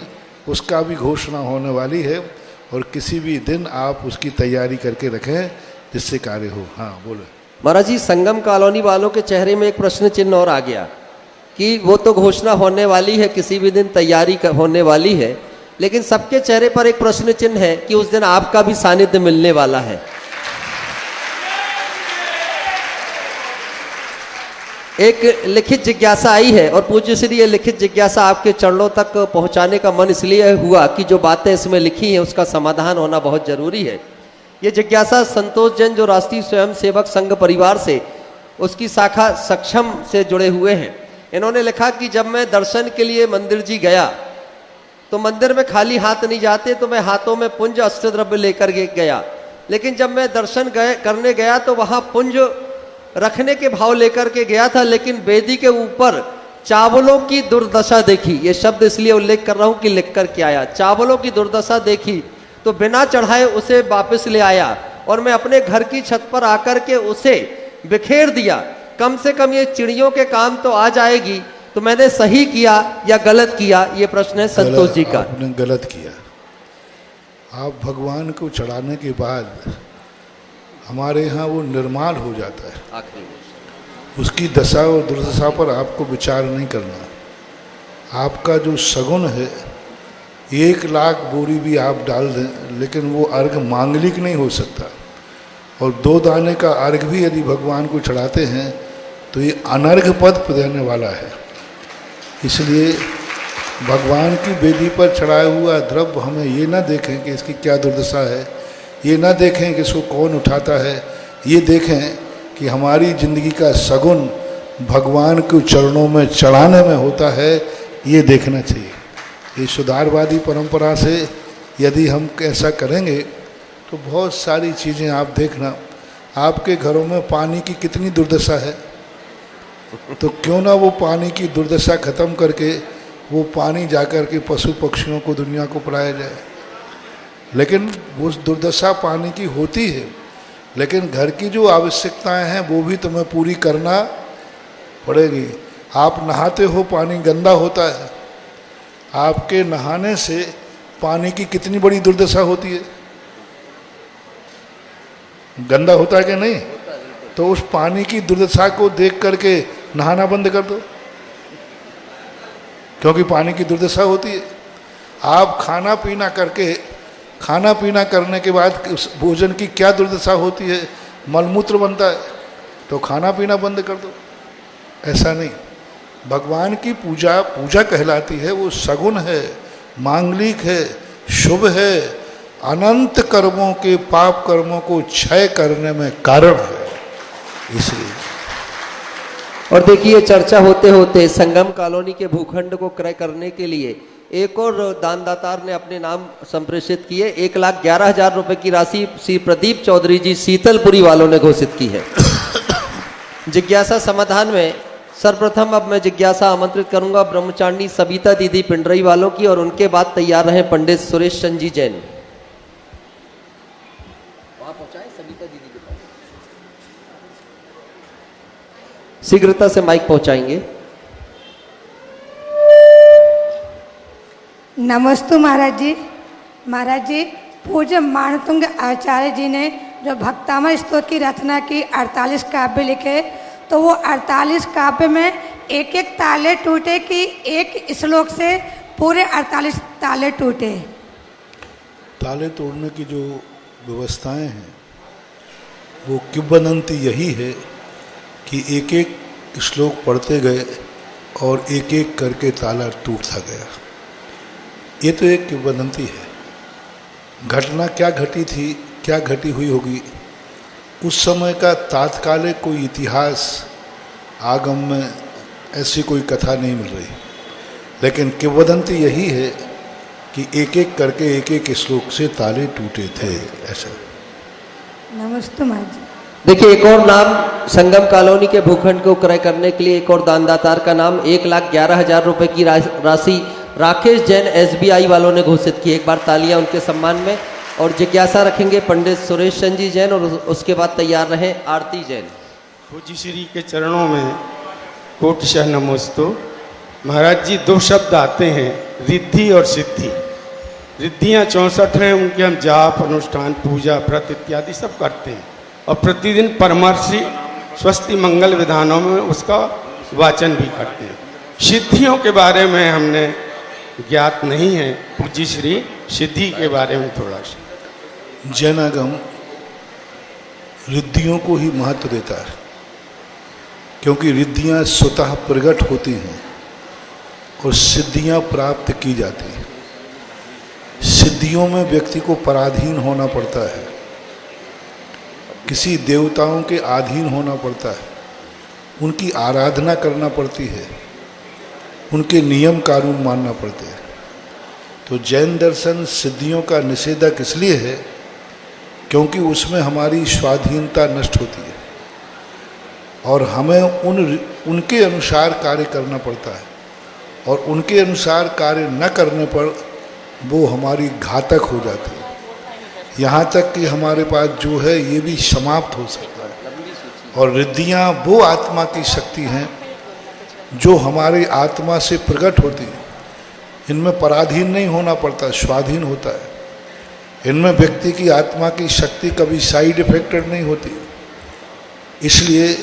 उसका भी घोषणा होने वाली है और किसी भी दिन आप उसकी तैयारी करके रखें जिससे कार्य हो। हाँ बोलो महाराज जी। संगम कॉलोनी वालों के चेहरे में एक प्रश्न चिन्ह और आ गया कि वो तो घोषणा होने वाली है, किसी भी दिन तैयारी होने वाली है, लेकिन सबके चेहरे पर एक प्रश्न चिन्ह है कि उस दिन आपका भी सानिध्य मिलने वाला है। एक लिखित जिज्ञासा आई है और पूज्य श्री ये लिखित जिज्ञासा आपके चरणों तक पहुंचाने का मन इसलिए हुआ कि जो बातें इसमें लिखी हैं उसका समाधान होना बहुत जरूरी है। ये जिज्ञासा संतोष जैन जो राष्ट्रीय स्वयंसेवक संघ परिवार से उसकी शाखा सक्षम से जुड़े हुए हैं, इन्होंने लिखा कि जब मैं दर्शन के लिए मंदिर जी गया तो मंदिर में खाली हाथ नहीं जाते, तो मैं हाथों में पुंज अस्त्र द्रव्य लेकर गया, लेकिन जब मैं दर्शन करने गया तो वहां पुंज रखने के भाव लेकर के गया था, लेकिन वेदी के ऊपर चावलों की दुर्दशा देखी। ये शब्द इसलिए उल्लेख कर रहा हूं कि लिख कर के आया। चावलों की दुर्दशा देखी तो बिना चढ़ाए उसे वापस ले आया और मैं अपने घर की छत पर आकर के उसे बिखेर दिया। कम से कम ये चिड़ियों के काम तो आ जाएगी, तो मैंने सही किया या गलत किया, ये प्रश्न है संतोष जी का। आपने गलत किया। आप भगवान को चढ़ाने के बाद हमारे यहाँ वो निर्माल हो जाता है, आखिरी उसकी दशा और दुर्दशा पर आपको विचार नहीं करना। आपका जो सगुन है 1,00,000 बोरी भी आप डाल दें, लेकिन वो अर्घ मांगलिक नहीं हो सकता। और 2 दाने का अर्घ भी यदि भगवान को चढ़ाते हैं तो ये अनर्घ पद देने वाला है। इसलिए भगवान की वेदी पर चढ़ाया हुआ द्रव्य हमें ये ना देखें कि इसकी क्या दुर्दशा है, ये ना देखें कि इसको कौन उठाता है, ये देखें कि हमारी जिंदगी का सगुन भगवान के चरणों में चढ़ाने में होता है, ये देखना चाहिए। ये सुधारवादी परंपरा से यदि हम ऐसा करेंगे तो बहुत सारी चीज़ें आप देखना। आपके घरों में पानी की कितनी दुर्दशा है, तो क्यों ना वो पानी की दुर्दशा खत्म करके वो पानी जाकर के पशु पक्षियों को, दुनिया को पिलाया जाए। लेकिन वो दुर्दशा पानी की होती है, लेकिन घर की जो आवश्यकताएं हैं वो भी तुम्हें पूरी करना पड़ेगी। आप नहाते हो, पानी गंदा होता है, आपके नहाने से पानी की कितनी बड़ी दुर्दशा होती है, गंदा होता है कि नहीं? तो उस पानी की दुर्दशा को देख करके नहाना बंद कर दो, क्योंकि पानी की दुर्दशा होती है। आप खाना पीना करने के बाद उस भोजन की क्या दुर्दशा होती है, मलमूत्र बनता है, तो खाना पीना बंद कर दो। ऐसा नहीं, भगवान की पूजा कहलाती है, वो सगुन है, मांगलिक है, शुभ है, अनंत कर्मों के पाप कर्मों को क्षय करने में कारण है। इसलिए और देखिए, चर्चा होते होते संगम कॉलोनी के भूखंड को क्रय करने के लिए एक और दानदातार ने अपने नाम संप्रेषित किए। 1,11,000 रुपए की राशि श्री प्रदीप चौधरी जी शीतलपुरी वालों ने घोषित की है। जिज्ञासा समाधान में सर्वप्रथम अब मैं जिज्ञासा आमंत्रित करूंगा ब्रह्मचारिणी सविता दीदी पिंडरई वालों की, और उनके बाद तैयार रहे पंडित सुरेश चंद जी जैन। वहां पहुंचाए सविता दीदी के पास, शीघ्रता से माइक पहुंचाएंगे। नमस्ते महाराज जी। महाराज जी, पूज्य मानतुंग आचार्य जी ने जो भक्तामृत स्तोत्र की रचना की, 48 काव्य लिखे, तो वो 48 काव्य में एक एक ताले टूटे कि एक श्लोक से पूरे 48 ताले टूटे? ताले तोड़ने की जो व्यवस्थाएं हैं वो किंवदंती यही है कि एक एक श्लोक पढ़ते गए और एक एक करके ताला टूटता गया। ये तो एक किंवदंती है। घटना क्या घटी थी, क्या घटी हुई होगी, उस समय का तात्कालिक कोई इतिहास आगम में ऐसी कोई कथा नहीं मिल रही, लेकिन किंवदंती यही है कि एक एक करके एक एक श्लोक से ताले टूटे थे। ऐसा। नमस्ते महाराज जी। देखिए, एक और नाम संगम कॉलोनी के भूखंड को क्रय करने के लिए एक और दानदातार का नाम 1,11,000 रुपए की राशि राकेश जैन SBI वालों ने घोषित की। एक बार तालियां उनके सम्मान में। और जिज्ञासा रखेंगे पंडित सुरेश चंद जी जैन, और उसके बाद तैयार रहे आरती जैन। पूज्य श्री के चरणों में कोटिशः नमोस्तु। महाराज जी, 2 शब्द आते हैं, रिद्धि और सिद्धि। रिद्धियाँ 64 हैं, उनके हम जाप, अनुष्ठान, पूजा, व्रत इत्यादि सब करते हैं, और प्रतिदिन परमर्शी स्वस्ति मंगल विधानों में उसका वाचन भी करते हैं। सिद्धियों के बारे में हमने ज्ञात नहीं है, पूज्य श्री सिद्धि के बारे में थोड़ा सा। जैनागम रिद्धियों को ही महत्व देता है, क्योंकि रिद्धियां स्वतः प्रकट होती हैं और सिद्धियां प्राप्त की जाती हैं। सिद्धियों में व्यक्ति को पराधीन होना पड़ता है, किसी देवताओं के अधीन होना पड़ता है, उनकी आराधना करना पड़ती है, उनके नियम कानून मानना पड़ते हैं। तो जैन दर्शन सिद्धियों का निषेधक इसलिए है क्योंकि उसमें हमारी स्वाधीनता नष्ट होती है और हमें उनके अनुसार कार्य करना पड़ता है, और उनके अनुसार कार्य न करने पर वो हमारी घातक हो जाती है। यहाँ तक कि हमारे पास जो है ये भी समाप्त हो सकता है। और रिद्धियाँ वो आत्मा की शक्ति हैं जो हमारी आत्मा से प्रकट होती है, इनमें पराधीन नहीं होना पड़ता, स्वाधीन होता है। इनमें व्यक्ति की आत्मा की शक्ति कभी साइड इफेक्टेड नहीं होती। इसलिए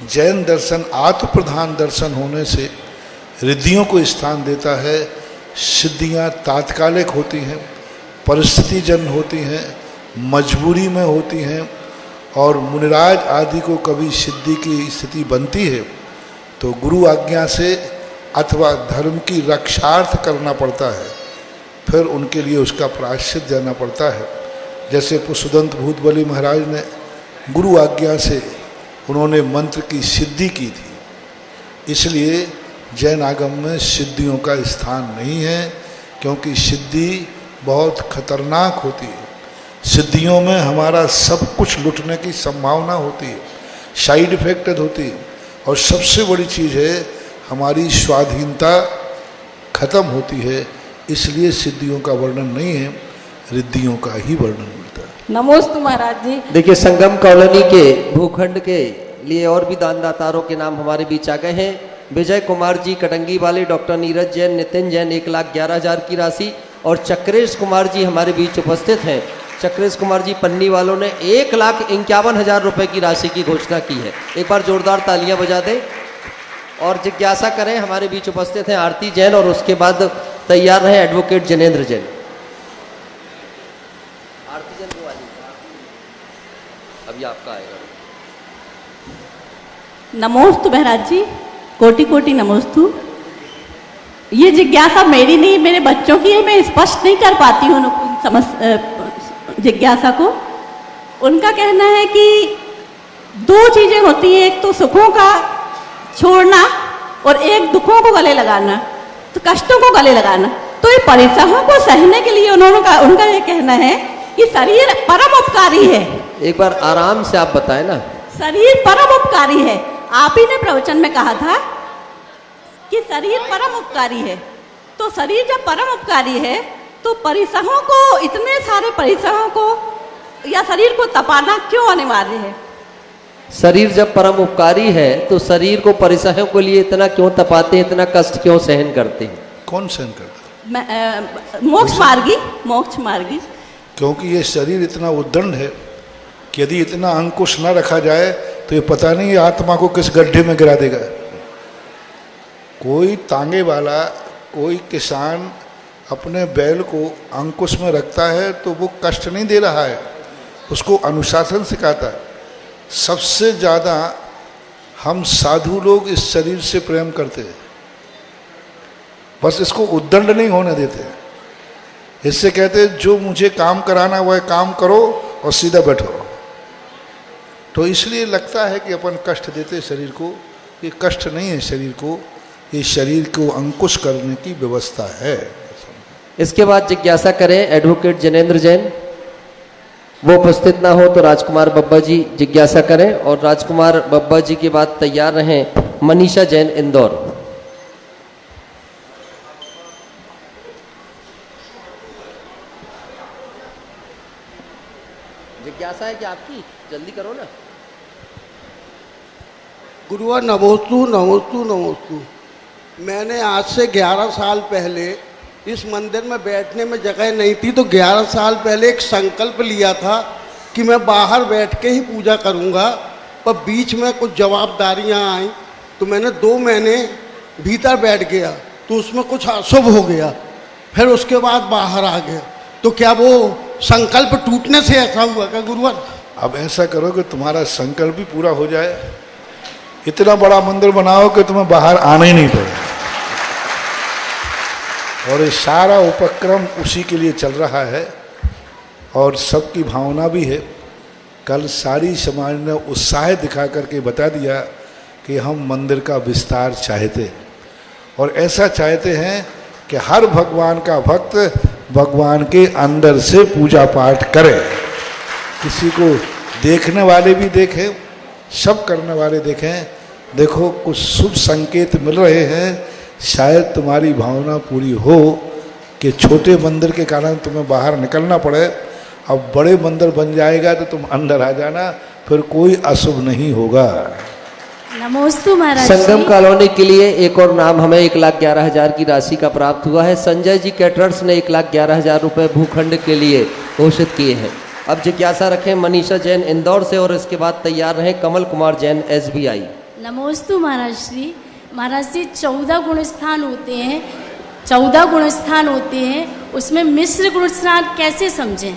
जैन दर्शन आत्म प्रधान दर्शन होने से रिद्धियों को स्थान देता है। सिद्धियाँ तात्कालिक होती हैं, परिस्थितिजन्य होती हैं, मजबूरी में होती हैं, और मुनिराज आदि को कभी सिद्धि की स्थिति बनती है तो गुरु आज्ञा से अथवा धर्म की रक्षार्थ करना पड़ता है, फिर उनके लिए उसका प्रायश्चित देना पड़ता है। जैसे पुष्पदंत भूतबली महाराज ने गुरु आज्ञा से उन्होंने मंत्र की सिद्धि की थी। इसलिए जैन आगम में सिद्धियों का स्थान नहीं है, क्योंकि सिद्धि बहुत खतरनाक होती है। सिद्धियों में हमारा सब कुछ लुटने की संभावना होती है, साइड इफेक्टेड होती है, और सबसे बड़ी चीज़ है हमारी स्वाधीनता खत्म होती है। इसलिए सिद्धियों का वर्णन नहीं है, रिद्धियों का ही वर्णन मिलता है। नमोस्तु महाराज जी। देखिए, संगम कॉलोनी के भूखंड के लिए और भी दानदातारों के नाम हमारे बीच आ गए हैं। विजय कुमार जी कटंगी वाले, डॉक्टर नीरज जैन, नितिन जैन 1,11,000 की राशि, और चक्रेश कुमार जी हमारे बीच उपस्थित हैं। चक्रेश कुमार जी पन्नी वालों ने 1,51,000 रुपये की राशि की घोषणा की है। एक बार जोरदार तालियां बजा दें और जिज्ञासा करें। हमारे बीच उपस्थित हैं आरती जैन, और उसके बाद तैयार रहे एडवोकेट जनेंद्र जैन। आरती जैन को वाली अभी आपका आएगा। नमोस्तु महाराज जी, कोटि कोटि नमोस्तु। ये जिज्ञासा मेरी नहीं, मेरे बच्चों की है। मैं स्पष्ट नहीं कर पाती हूँ जिज्ञासा को। उनका कहना है कि दो चीज़ें होती हैं, एक तो सुखों का छोड़ना और एक दुखों को गले लगाना, तो कष्टों को गले लगाना। तो ये परेशानियों को सहने के लिए उनका ये कहना है कि शरीर परम उपकारी है। एक बार आराम से आप बताएं ना। शरीर परम उपकारी है। आप ही ने प्रवचन में कहा था कि शरीर परम उपकारी है। तो शरीर जब परम उपकारी है तो परिसहों को, इतने सारे परिसहों को या शरीर को तपाना क्यों अनिवार्य है? शरीर जब परम उपकारी है तो शरीर को परिसहों के लिए इतना क्यों तपाते हैं, इतना कष्ट क्यों सहन करते हैं? कौन सहन करता? मोक्ष मार्गी। क्योंकि ये शरीर इतना उद्दंड है कि यदि इतना अंकुश न रखा जाए तो ये पता नहीं ये आत्मा को किस गड्ढे में गिरा देगा। कोई तांगे वाला, कोई किसान अपने बैल को अंकुश में रखता है तो वो कष्ट नहीं दे रहा है, उसको अनुशासन सिखाता है। सबसे ज़्यादा हम साधु लोग इस शरीर से प्रेम करते हैं, बस इसको उद्दंड नहीं होने देते। इससे कहते हैं जो मुझे काम कराना वह काम करो और सीधा बैठो। तो इसलिए लगता है कि अपन कष्ट देते शरीर को। ये कष्ट नहीं है शरीर को, ये शरीर को अंकुश करने की व्यवस्था है। इसके बाद जिज्ञासा करें एडवोकेट जनेंद्र जैन। वो उपस्थित ना हो तो राजकुमार बब्बा जी जिज्ञासा करें, और राजकुमार बब्बा जी के बाद तैयार रहें मनीषा जैन इंदौर। जिज्ञासा है कि आपकी, जल्दी करो ना। गुरुवार नमोस्तु नमोस्तु नमोस्तु। मैंने आज से 11 साल पहले, इस मंदिर में बैठने में जगह नहीं थी तो 11 साल पहले एक संकल्प लिया था कि मैं बाहर बैठ के ही पूजा करूंगा, पर बीच में कुछ जवाबदारियां आई तो मैंने 2 महीने भीतर बैठ गया तो उसमें कुछ अशुभ हो गया, फिर उसके बाद बाहर आ गया। तो क्या वो संकल्प टूटने से ऐसा हुआ क्या गुरुवार? अब ऐसा करो कि तुम्हारा संकल्प भी पूरा हो जाए। इतना बड़ा मंदिर बनाओ कि तुम्हें बाहर आना ही नहीं पड़े, और ये सारा उपक्रम उसी के लिए चल रहा है और सबकी भावना भी है। कल सारी समाज ने उत्साह दिखा करके बता दिया कि हम मंदिर का विस्तार चाहते हैं, और ऐसा चाहते हैं कि हर भगवान का भक्त भगवान के अंदर से पूजा पाठ करे। किसी को देखने वाले भी देखें, सब करने वाले देखें। देखो कुछ शुभ संकेत मिल रहे हैं, शायद तुम्हारी भावना पूरी हो कि छोटे मंदिर के कारण तुम्हें बाहर निकलना पड़े। अब बड़े मंदिर बन जाएगा तो तुम अंदर आ जाना, फिर कोई अशुभ नहीं होगा। नमोस्तु महाराज संगम जी। कॉलोनी के लिए एक और नाम हमें 1,11,000 की राशि का प्राप्त हुआ है। संजय जी कैटरर्स ने 1,11,000 रुपए भूखंड के लिए घोषित किए हैं। अब जिज्ञासा रखें मनीषा जैन इंदौर से और इसके बाद तैयार रहें कमल कुमार जैन SBI। नमोस्तु महाराज श्री। महाराज जी 14 गुण स्थान होते हैं, 14 गुण स्थान होते हैं, उसमें मिश्र गुण स्थान कैसे समझें?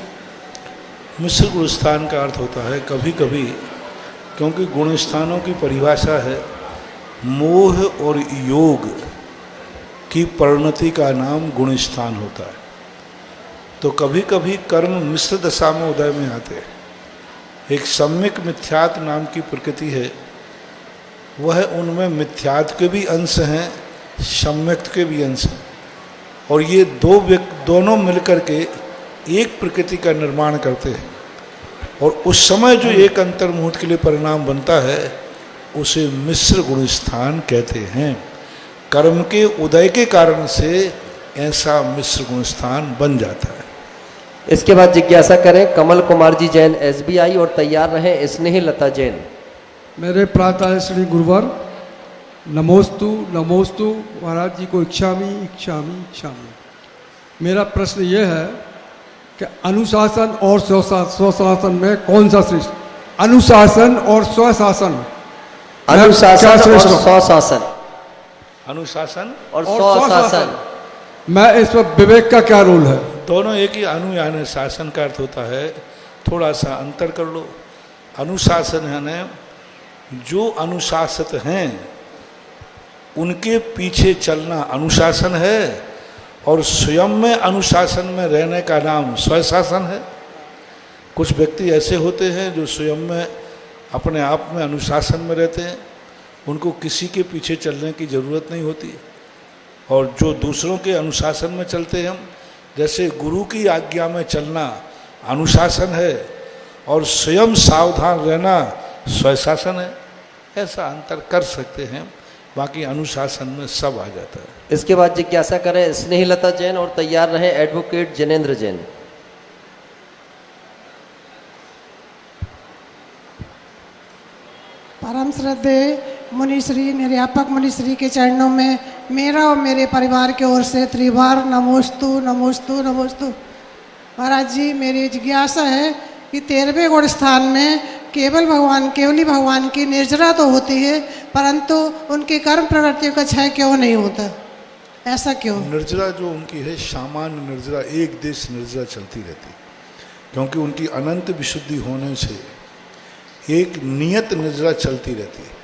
मिश्र गुण स्थान का अर्थ होता है कभी कभी, क्योंकि गुण स्थानों की परिभाषा है मोह और योग की परिणति का नाम गुण स्थान होता है। तो कभी कभी कर्म मिश्र दशा में उदय में आते हैं। एक सम्यक मिथ्यात्व नाम की प्रकृति है, वह उनमें मिथ्यात्व के भी अंश हैं, सम्यक्त के भी अंश हैं, और ये दोनों मिलकर के एक प्रकृति का निर्माण करते हैं। और उस समय जो एक अंतर्मुहूर्त के लिए परिणाम बनता है उसे मिश्र गुण स्थान कहते हैं। कर्म के उदय के कारण से ऐसा मिश्र गुण स्थान बन जाता है। इसके बाद जिज्ञासा करें कमल कुमार जी जैन SBI और तैयार रहें स्नेह लता जैन। मेरे प्रातः श्री गुरुवर नमोस्तु नमोस्तु महाराज जी को इच्छामी इच्छामी इच्छामी। मेरा प्रश्न ये है कि अनुशासन और स्वशासन में कौन सा श्रेष्ठ? अनुशासन और स्वशासन, अनुशासन और स्वशासन, अनुशासन और स्वशासन, मैं इसमें विवेक का क्या रोल है? दोनों एक ही। अनु यानी शासन का अर्थ होता है, थोड़ा सा अंतर कर लो। अनुशासन यानी जो अनुशासित हैं उनके पीछे चलना अनुशासन है, और स्वयं में अनुशासन में रहने का नाम स्वशासन है। कुछ व्यक्ति ऐसे होते हैं जो स्वयं में अपने आप में अनुशासन में रहते हैं, उनको किसी के पीछे चलने की ज़रूरत नहीं होती। और जो दूसरों के अनुशासन में चलते हैं, जैसे गुरु की आज्ञा में चलना अनुशासन है और स्वयं सावधान रहना स्वशासन है। ऐसा अंतर कर सकते हैं, बाकी अनुशासन में सब आ जाता है। इसके बाद जिज्ञासा करें स्नेहलता जैन और तैयार रहे एडवोकेट जनेंद्र जैन। परम श्रद्धेय मुनिश्री निर्यापक मुनिश्री के चरणों में मेरा और मेरे परिवार की ओर से त्रिवार नमोस्तु नमोस्तु नमोस्तु। महाराज जी मेरी जिज्ञासा है कि 13वें गुण स्थान में केवली भगवान की निर्जरा तो होती है, परंतु उनकी कर्म प्रवृत्तियों का क्षय क्यों नहीं होता? ऐसा क्यों? निर्जरा जो उनकी है सामान्य निर्जरा, एक देश निर्जरा चलती रहती, क्योंकि उनकी अनंत विशुद्धि होने से एक नियत निर्जरा चलती रहती है।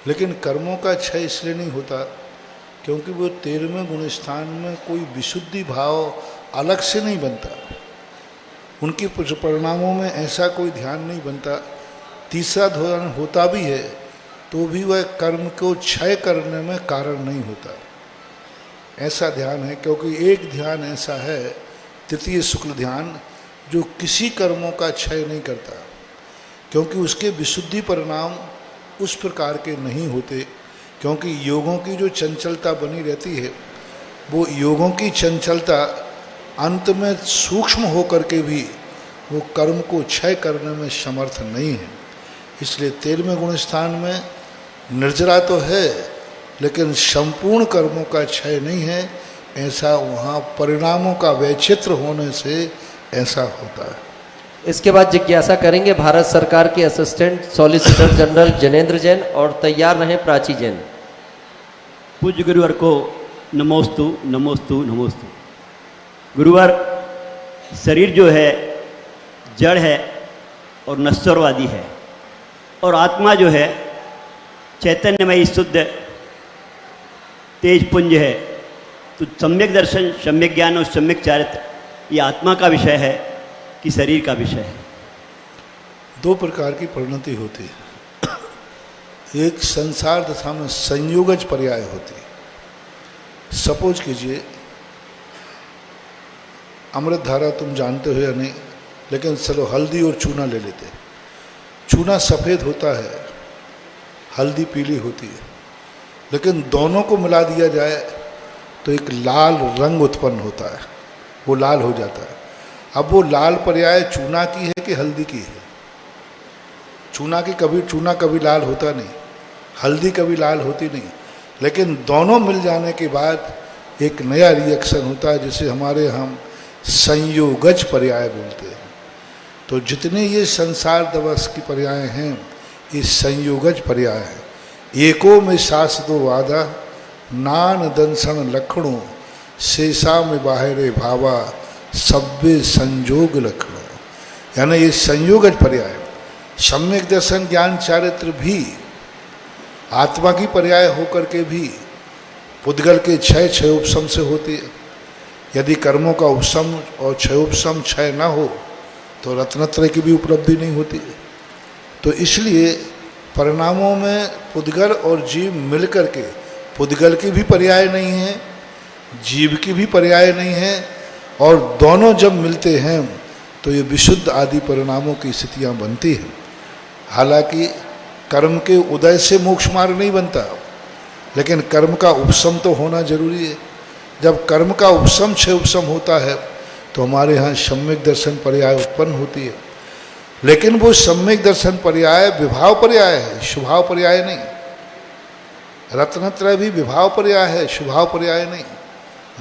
लेकिन कर्मों का क्षय इसलिए नहीं होता क्योंकि वो 13वें गुण स्थान में कोई विशुद्धि भाव अलग से नहीं बनता, उनके परिणामों में ऐसा कोई ध्यान नहीं बनता। तीसरा ध्यान होता भी है तो भी वह कर्म को क्षय करने में कारण नहीं होता। ऐसा ध्यान है क्योंकि एक ध्यान ऐसा है तृतीय शुक्ल ध्यान जो किसी कर्मों का क्षय नहीं करता, क्योंकि उसके विशुद्धि परिणाम उस प्रकार के नहीं होते। क्योंकि योगों की जो चंचलता बनी रहती है वो योगों की चंचलता अंत में सूक्ष्म होकर के भी वो कर्म को क्षय करने में समर्थ नहीं है। इसलिए 13वें गुण स्थान में निर्जरा तो है लेकिन संपूर्ण कर्मों का क्षय नहीं है। ऐसा वहाँ परिणामों का वैचित्र होने से ऐसा होता है। इसके बाद जिज्ञासा करेंगे भारत सरकार के assistant solicitor general Janendra Jain और तैयार रहे प्राची जैन। पूज्य गुरुवर को नमोस्तु नमोस्तु नमोस्तु। गुरुवर शरीर जो है जड़ है और नश्वरवादी है, और आत्मा जो है चैतन्यमयी शुद्ध तेज पुंज है। तो सम्यक दर्शन, सम्यक ज्ञान और सम्यक चारित्र ये आत्मा का विषय है कि शरीर का विषय है? दो प्रकार की परिणति होती है। एक संसार दशा में संयोगज पर्याय होती है। सपोज कीजिए अमृत धारा तुम जानते हो या नहीं, लेकिन चलो हल्दी और चूना ले लेते। चूना सफ़ेद होता है, हल्दी पीली होती है, लेकिन दोनों को मिला दिया जाए तो एक लाल रंग उत्पन्न होता है, वो लाल हो जाता है। अब वो लाल पर्याय चूना की है कि हल्दी की है? चूना कभी लाल होता नहीं, हल्दी कभी लाल होती नहीं, लेकिन दोनों मिल जाने के बाद एक नया रिएक्शन होता है जिसे हमारे हम संयोगज पर्याय बोलते हैं। तो जितने ये संसार दिवस की पर्याय हैं ये संयोगज पर्याय है। एको में शास्त्रो वादा नान दंसन लक्षणों शेषा में बाहरे भावा सब्बे संयोग लक्षणों, यानी ये संयोगज पर्याय। सम्यक दर्शन ज्ञान चारित्र भी आत्मा की पर्याय होकर के भी पुद्गल के क्षय उपशम से होती है। यदि कर्मों का उपशम और क्षयोपशम क्षय न हो तो रत्नत्रय की भी उपलब्धि नहीं होती है। तो इसलिए परिणामों में पुद्गल और जीव मिलकर के, पुद्गल की भी पर्याय नहीं है, जीव की भी पर्याय नहीं है, और दोनों जब मिलते हैं तो ये विशुद्ध आदि परिणामों की स्थितियाँ बनती हैं। हालांकि कर्म के उदय से मोक्ष मार्ग नहीं बनता, लेकिन कर्म का उपशम तो होना जरूरी है। जब कर्म का उपशम क्षय उपशम होता है तो हमारे यहाँ सम्यक दर्शन पर्याय उत्पन्न होती है। लेकिन वो सम्यक दर्शन पर्याय विभाव पर्याय है, शुभाव पर्याय नहीं। रत्नत्रय भी विभाव पर्याय है, शुभाव पर्याय नहीं।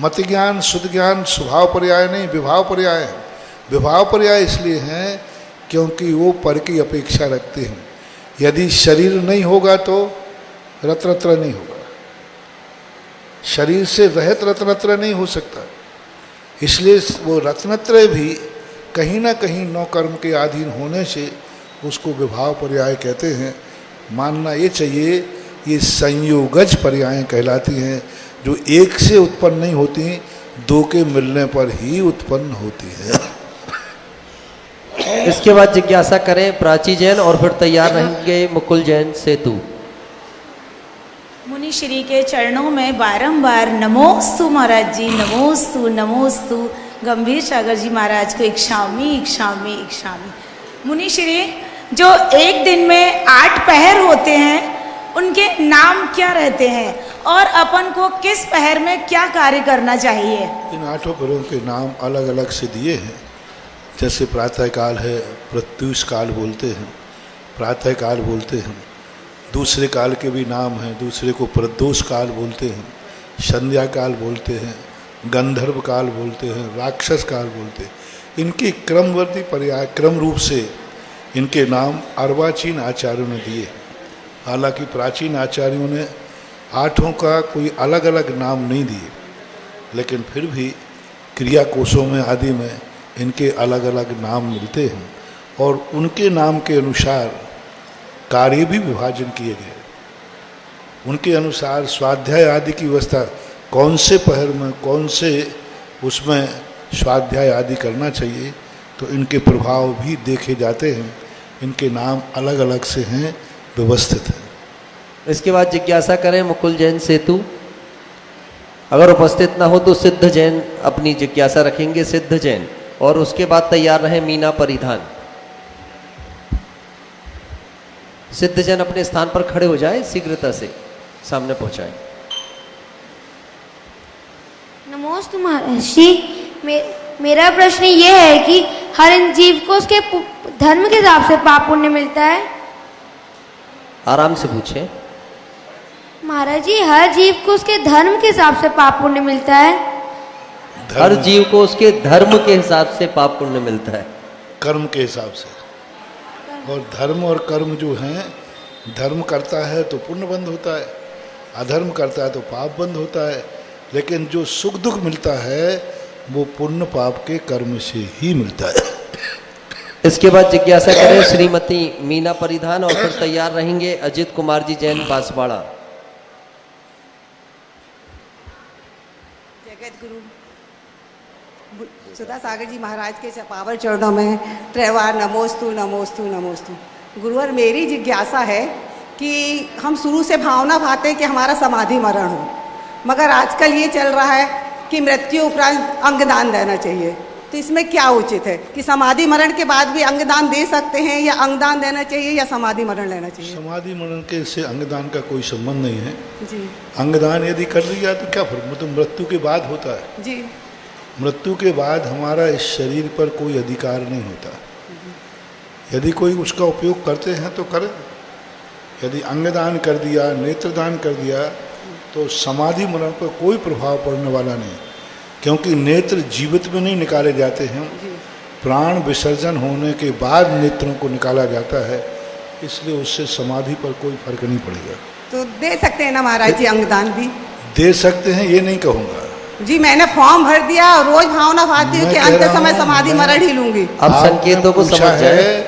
मति ज्ञान शुद्ध ज्ञान स्वभाव पर्याय नहीं, विभाव पर्याय है। विभाव पर्याय इसलिए हैं क्योंकि वो पर की अपेक्षा रखते हैं। यदि शरीर नहीं होगा तो रत्नत्रय नहीं होगा, शरीर से रहित रत्नत्रय नहीं हो सकता। इसलिए वो रत्नत्रय भी कहीं ना कहीं नौ कर्म के अधीन होने से उसको विभाव पर्याय कहते हैं। मानना ये चाहिए ये संयोगज पर्याय कहलाती हैं, जो एक से उत्पन्न नहीं होती, दो के मिलने पर ही उत्पन्न होती है। इसके बाद जिज्ञासा करें प्राची जैन और फिर तैयार रहेंगे मुकुल जैन सेतु। मुनि श्री के चरणों में बारंबार नमोस्तु महाराज जी, नमोस्तु नमोस्तु। गंभीर सागर जी महाराज को इक्षामी इक्षामी इक्षामी। मुनि श्री जो एक दिन में 8 पहर होते हैं उनके नाम क्या रहते हैं और अपन को किस पहर में क्या कार्य करना चाहिए? इन 8 पहरों के नाम अलग अलग से दिए हैं। जैसे प्रातः काल है, प्रत्युष काल बोलते हैं, प्रातः काल बोलते हैं। दूसरे काल के भी नाम हैं, दूसरे को प्रदोष काल बोलते हैं, संध्या काल बोलते हैं, गंधर्व काल बोलते हैं, राक्षस काल बोलते हैं। इनके क्रमवर्ती पर्याय क्रम रूप से इनके नाम अर्वाचीन आचार्यों ने दिए। हालांकि प्राचीन आचार्यों ने 8 का कोई अलग अलग नाम नहीं दिए, लेकिन फिर भी क्रिया कोशों में आदि में इनके अलग अलग नाम मिलते हैं और उनके नाम के अनुसार कार्य भी विभाजन किए गए। उनके अनुसार स्वाध्याय आदि की व्यवस्था कौन से पहर में कौन से उसमें स्वाध्याय आदि करना चाहिए, तो इनके प्रभाव भी देखे जाते हैं। इनके नाम अलग अलग से हैं, व्यवस्थित हैं। इसके बाद जिज्ञासा करें मुकुल जैन सेतु। अगर उपस्थित ना हो तो सिद्ध जैन अपनी जिज्ञासा रखेंगे, सिद्ध जैन, और उसके बाद तैयार रहे मीना परिधान। सिद्ध जैन अपने स्थान पर खड़े हो जाए, शीघ्रता से सामने पहुंचाएं। नमोस्तु महर्षि, मेरा प्रश्न ये है कि हर जीव को उसके धर्म के हिसाब से पाप पुण्य मिलता है? आराम से पूछें। महाराज जी, हर जीव को उसके धर्म के हिसाब से पाप पुण्य मिलता है? हर जीव को उसके धर्म के हिसाब से पाप पुण्य मिलता है, कर्म के हिसाब से। और धर्म और कर्म जो हैं, धर्म करता है तो पुण्य बंद होता है, अधर्म करता है तो पाप बंद होता है। लेकिन जो सुख दुख मिलता है वो पुण्य पाप के कर्म से ही मिलता है। इसके बाद जिज्ञासा करें श्रीमती मीना परिधान और फिर तैयार रहेंगे अजित कुमार जी जैन बांसवाड़ा। जगत गुरु सुधा सागर जी महाराज के पावन चरणों में त्रैवार नमोस्तु नमोस्तु नमोस्तु। गुरुवर, मेरी जिज्ञासा है कि हम शुरू से भावना भाते हैं कि हमारा समाधि मरण हो, मगर आजकल ये चल रहा है कि मृत्यु उपरांत अंगदान देना चाहिए। तो इसमें क्या उचित है कि समाधि मरण के बाद भी अंगदान दे सकते हैं, या अंगदान देना चाहिए, या समाधि मरण लेना चाहिए? समाधि मरण के से अंगदान का कोई संबंध नहीं है जी। अंगदान यदि कर लिया तो क्या फर्क, मतलब मृत्यु के बाद होता है जी। मृत्यु के बाद हमारा इस शरीर पर कोई अधिकार नहीं होता। यदि कोई उसका उपयोग करते हैं तो करें, यदि अंगदान कर दिया, नेत्रदान कर दिया, तो समाधि मरण पर कोई प्रभाव पड़ने वाला नहीं, क्योंकि नेत्र जीवित में नहीं निकाले जाते हैं, प्राण विसर्जन होने के बाद नेत्रों को निकाला जाता है, इसलिए उससे समाधि पर कोई फर्क नहीं पड़ेगा। तो दे सकते हैं ना महाराज जी अंगदान भी? दे सकते हैं, ये नहीं कहूँगा जी। मैंने फॉर्म भर दिया और रोज भावना भाती हूँ कि अंत समय समाधि मरण ही लूंगी। अब संकेतों को समझ जाए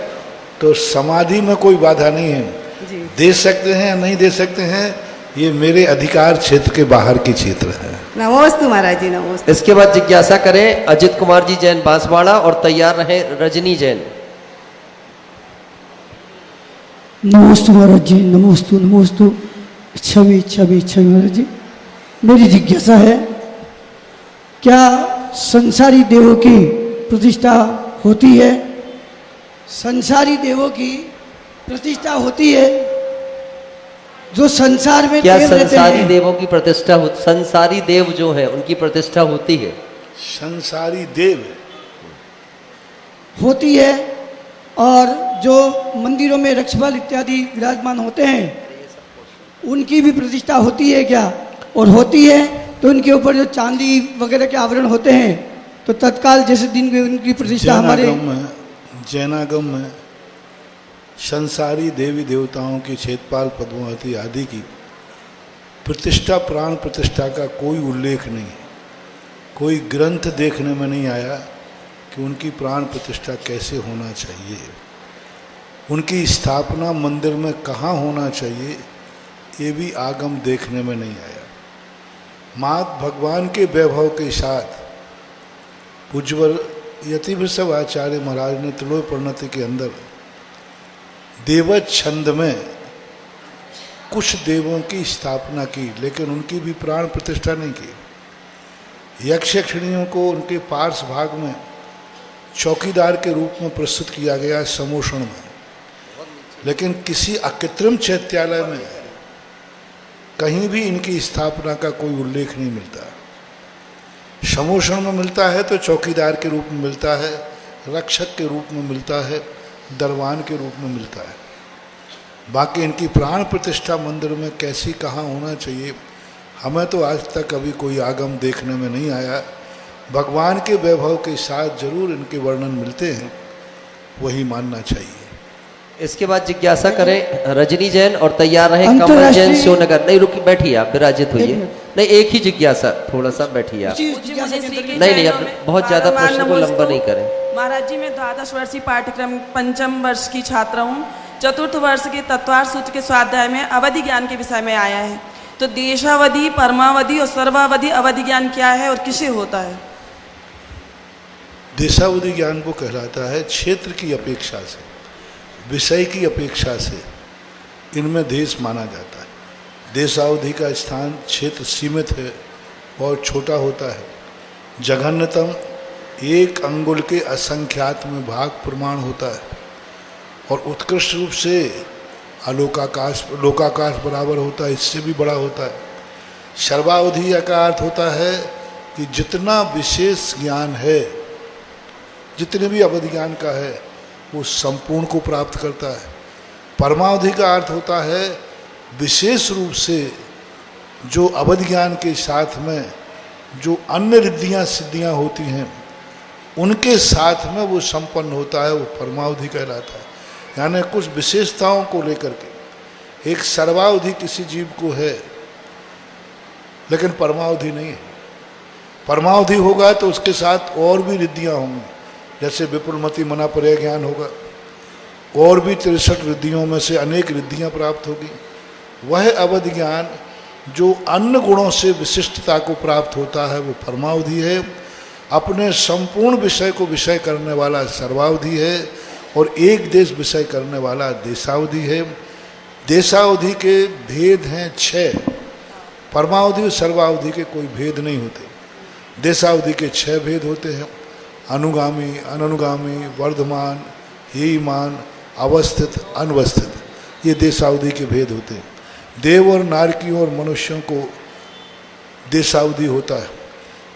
तो समाधि में कोई बाधा नहीं है, दे सकते हैं या नहीं दे सकते हैं, ये मेरे अधिकार क्षेत्र के बाहर की क्षेत्र है। नमोस्तु महाराज जी, नमोस्तु। इसके बाद जिज्ञासा करें अजित कुमार जी जैन बांसवाड़ा और तैयार रहे रजनी जैन। नमोस्तु महाराज जी, नमोस्तु नमोस्तु। क्षमी क्षमी क्षमी महाराज जी। मेरी जिज्ञासा है, क्या संसारी देवों की प्रतिष्ठा होती है? संसारी देवों की प्रतिष्ठा होती है जो संसार में क्या देव रहते संसारी हैं? देवों की प्रतिष्ठा संसारी देव जो है उनकी प्रतिष्ठा होती है? संसारी देव होती है, और जो मंदिरों में रक्षपाल इत्यादि विराजमान होते हैं उनकी भी प्रतिष्ठा होती है क्या? और होती है तो उनके ऊपर जो चांदी वगैरह के आवरण होते हैं तो तत्काल जैसे दिन में उनकी प्रतिष्ठा हमारे जैनागम में संसारी देवी देवताओं की क्षेत्रपाल पद्मावती आदि की प्रतिष्ठा, प्राण प्रतिष्ठा का कोई उल्लेख नहीं, कोई ग्रंथ देखने में नहीं आया कि उनकी प्राण प्रतिष्ठा कैसे होना चाहिए, उनकी स्थापना मंदिर में कहाँ होना चाहिए, ये भी आगम देखने में नहीं आया। मात भगवान के वैभव के साथ पूज्यवर यतिवृषभ आचार्य महाराज ने त्रिलोय प्रणति के अंदर देवत छंद में कुछ देवों की स्थापना की, लेकिन उनकी भी प्राण प्रतिष्ठा नहीं की। यक्ष यक्षिणियों को उनके पार्श्व भाग में चौकीदार के रूप में प्रस्तुत किया गया समोषण में, लेकिन किसी अकृत्रिम चैत्यालय में कहीं भी इनकी स्थापना का कोई उल्लेख नहीं मिलता। समोषण में मिलता है तो चौकीदार के रूप में मिलता है, रक्षक के रूप में मिलता है, दरबान के रूप में मिलता है। बाकी इनकी प्राण प्रतिष्ठा मंदिर में कैसी कहाँ होना चाहिए, हमें तो आज तक अभी कोई आगम देखने में नहीं आया। भगवान के वैभव के साथ जरूर इनके वर्णन मिलते हैं, वही मानना चाहिए। इसके बाद जिज्ञासा करें रजनी जैन और तैयार रहे कमल जैन शिवनगर। नहीं रुकी, बैठिए आप, विराजित हुई। नहीं, एक ही जिज्ञासा, थोड़ा सा बैठिए आप। नहीं, अब बहुत ज्यादा प्रश्न को लंबा नहीं करें। महाराज जी, मैं द्वादश वर्षीय पाठ्यक्रम पंचम वर्ष की छात्रा हूँ। चतुर्थ वर्ष के तत्वार्थ सूत्र के स्वाध्याय में अवधि ज्ञान के विषय में आया है, तो देशावधि, परमावधि और सर्वावधि अवधि ज्ञान क्या है और किसे होता है? देशावधि ज्ञान को कहलाता है क्षेत्र की अपेक्षा से, विषय की अपेक्षा से इनमें देश माना जाता है। देशावधि का स्थान क्षेत्र सीमित है, बहुत छोटा होता है। जघन्यतम 1 अंगुल के असंख्यात में भाग प्रमाण होता है, और उत्कृष्ट रूप से लोकाकाश बराबर होता है, इससे भी बड़ा होता है। सर्वावधि का अर्थ होता है कि जितना विशेष ज्ञान है, जितने भी अवधि ज्ञान का है, वो संपूर्ण को प्राप्त करता है। परमावधि का अर्थ होता है विशेष रूप से जो अवधि ज्ञान के साथ में जो अन्य रिद्धियाँ सिद्धियाँ होती हैं, उनके साथ में वो संपन्न होता है, वो परमावधि कहलाता है। यानी कुछ विशेषताओं को लेकर के एक सर्वावधि किसी जीव को है, लेकिन परमावधि नहीं है। परमावधि होगा तो उसके साथ और भी रिद्धियाँ होंगी, जैसे विपुलमति मना पर्याय ज्ञान होगा, और भी 63 रिद्धियों में से अनेक रिद्धियाँ प्राप्त होगी। वह अवधि ज्ञान जो अन्य गुणों से विशिष्टता को प्राप्त होता है, वो परमावधि है। अपने संपूर्ण विषय को विषय करने वाला सर्वावधि है, और एक देश विषय करने वाला देशावधि है। देशावधि के भेद हैं 6, परमावधि और सर्वावधि के कोई भेद नहीं होते। देशावधि के 6 भेद होते हैं: अनुगामी, अनुगामी, वर्धमान, हेयमान, अवस्थित, अनवस्थित। ये देशावधि के भेद होते हैं। देव और नारकियों और मनुष्यों को देशावधि होता है।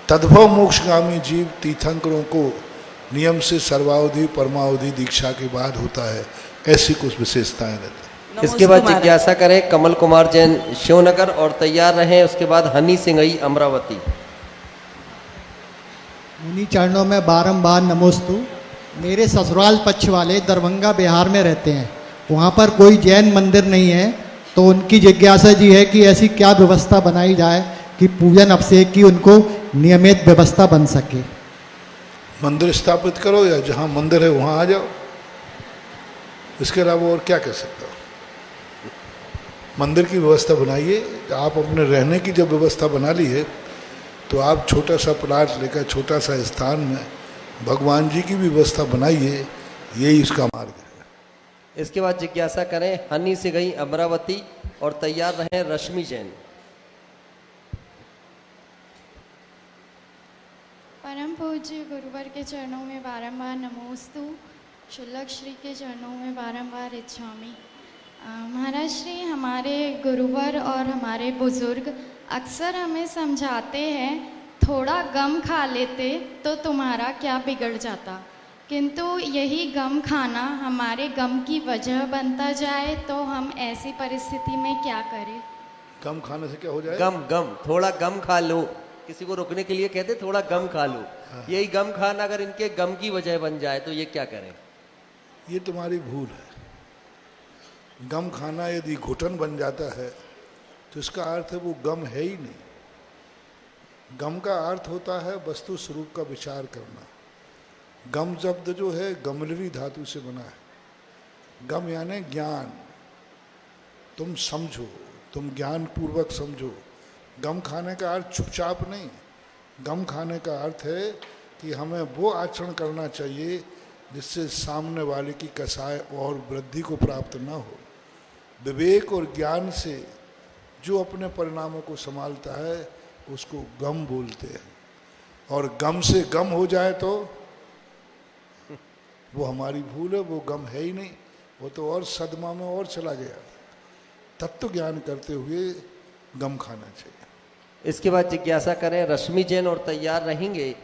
तद्भव मोक्षगामी जीव तीर्थंकरों को नियम से सर्वावधि, परमावधि दीक्षा के बाद होता है। ऐसी कुछ विशेषताएं रहती हैं। इसके बाद जिज्ञासा करें कमल कुमार जैन शिवनगर और तैयार रहें उसके बाद हनी सिंघई अमरावती। मुनि चरणों में बारंबार नमोस्तु। मेरे ससुराल पक्ष वाले दरभंगा बिहार में रहते हैं, वहाँ पर कोई जैन मंदिर नहीं है, तो उनकी जिज्ञासा जी है कि ऐसी क्या व्यवस्था बनाई जाए कि पूजन अभिषेक की उनको नियमित व्यवस्था बन सके। मंदिर स्थापित करो या जहाँ मंदिर है वहाँ आ जाओ, इसके अलावा और क्या कह सकता हूँ। मंदिर की व्यवस्था बनाइए। आप अपने रहने की जब व्यवस्था बना ली है तो आप छोटा सा प्लाट लेकर छोटा सा स्थान में भगवान जी की भी व्यवस्था बनाइए, यही उसका मार्ग है। इसके बाद जिज्ञासा करें हनी सिंघई अमरावती और तैयार रहें रश्मि जैन। परम पूज्य गुरुवर के चरणों में बारंबार नमोस्तु। शुल्लक श्री के चरणों में बारंबार इच्छामि। महाराज श्री, हमारे गुरुवर और हमारे बुजुर्ग अक्सर हमें समझाते हैं थोड़ा गम खा लेते तो तुम्हारा क्या बिगड़ जाता, किंतु यही गम खाना हमारे गम की वजह बनता जाए तो हम ऐसी परिस्थिति में क्या करें? गम खाने से क्या हो जाए? गम थोड़ा गम खा लो। किसी को रोकने के लिए कहते थोड़ा गम खा लो। यही गम खाना अगर इनके गम की वजह बन जाए तो ये क्या करें? ये तुम्हारी भूल है। गम खाना यदि घुटन बन जाता है तो इसका अर्थ है वो गम है ही नहीं। गम का अर्थ होता है वस्तु स्वरूप का विचार करना। गम शब्द जो है गमलवी धातु से बना है। गम यानी ज्ञान। तुम समझो, तुम ज्ञान पूर्वक समझो। गम खाने का अर्थ चुपचाप नहीं। गम खाने का अर्थ है कि हमें वो आचरण करना चाहिए जिससे सामने वाले की कसाय और वृद्धि को प्राप्त न हो। विवेक और ज्ञान से जो अपने परिणामों को संभालता है उसको गम बोलते हैं। और गम से गम हो जाए तो वो हमारी भूल है, वो गम है ही नहीं, वो तो और सदमा में और चला गया। तत्व ज्ञान करते हुए गम खाना चाहिए। इसके बाद जिज्ञासा करें रश्मि जैन और तैयार रहेंगे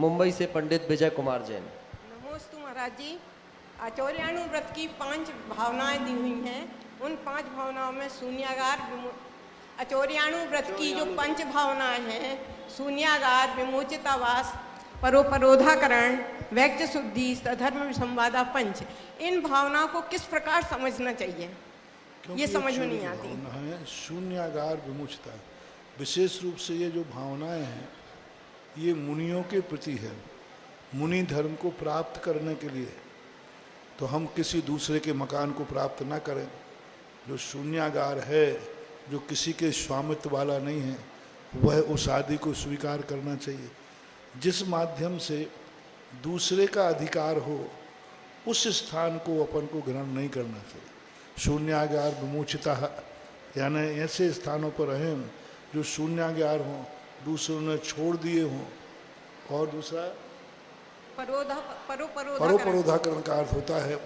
मुंबई से पंडित विजय कुमार जैन। नमोस्तु महाराज जी। आचौर्याणु व्रत की 5 भावनाएं दी हुई हैं। उन 5 भावनाओं में शून्यागार आचौर्याणु व्रत की जो 5 भावनाएं हैं, शून्यागार, विमोचितावास, परोपरोधाकरण, वैक्य शुद्धि, सधर्म विसंवादा पंच, इन भावनाओं को किस प्रकार समझना चाहिए ये समझ में नहीं आती। शून्यागार, विमुचता, विशेष रूप से ये जो भावनाएं हैं ये मुनियों के प्रति है। मुनि धर्म को प्राप्त करने के लिए तो हम किसी दूसरे के मकान को प्राप्त ना करें। जो शून्यागार है, जो किसी के स्वामित्व वाला नहीं है, वह उस आदि को स्वीकार करना चाहिए। जिस माध्यम से दूसरे का अधिकार हो उस स्थान को अपन को ग्रहण नहीं करना चाहिए। शून्यागार विमोचिता यानी ऐसे स्थानों पर रहें जो शून्यागार हों, दूसरों ने छोड़ दिए हों। और दूसरा परोपरोधाकरण का अर्थ होता है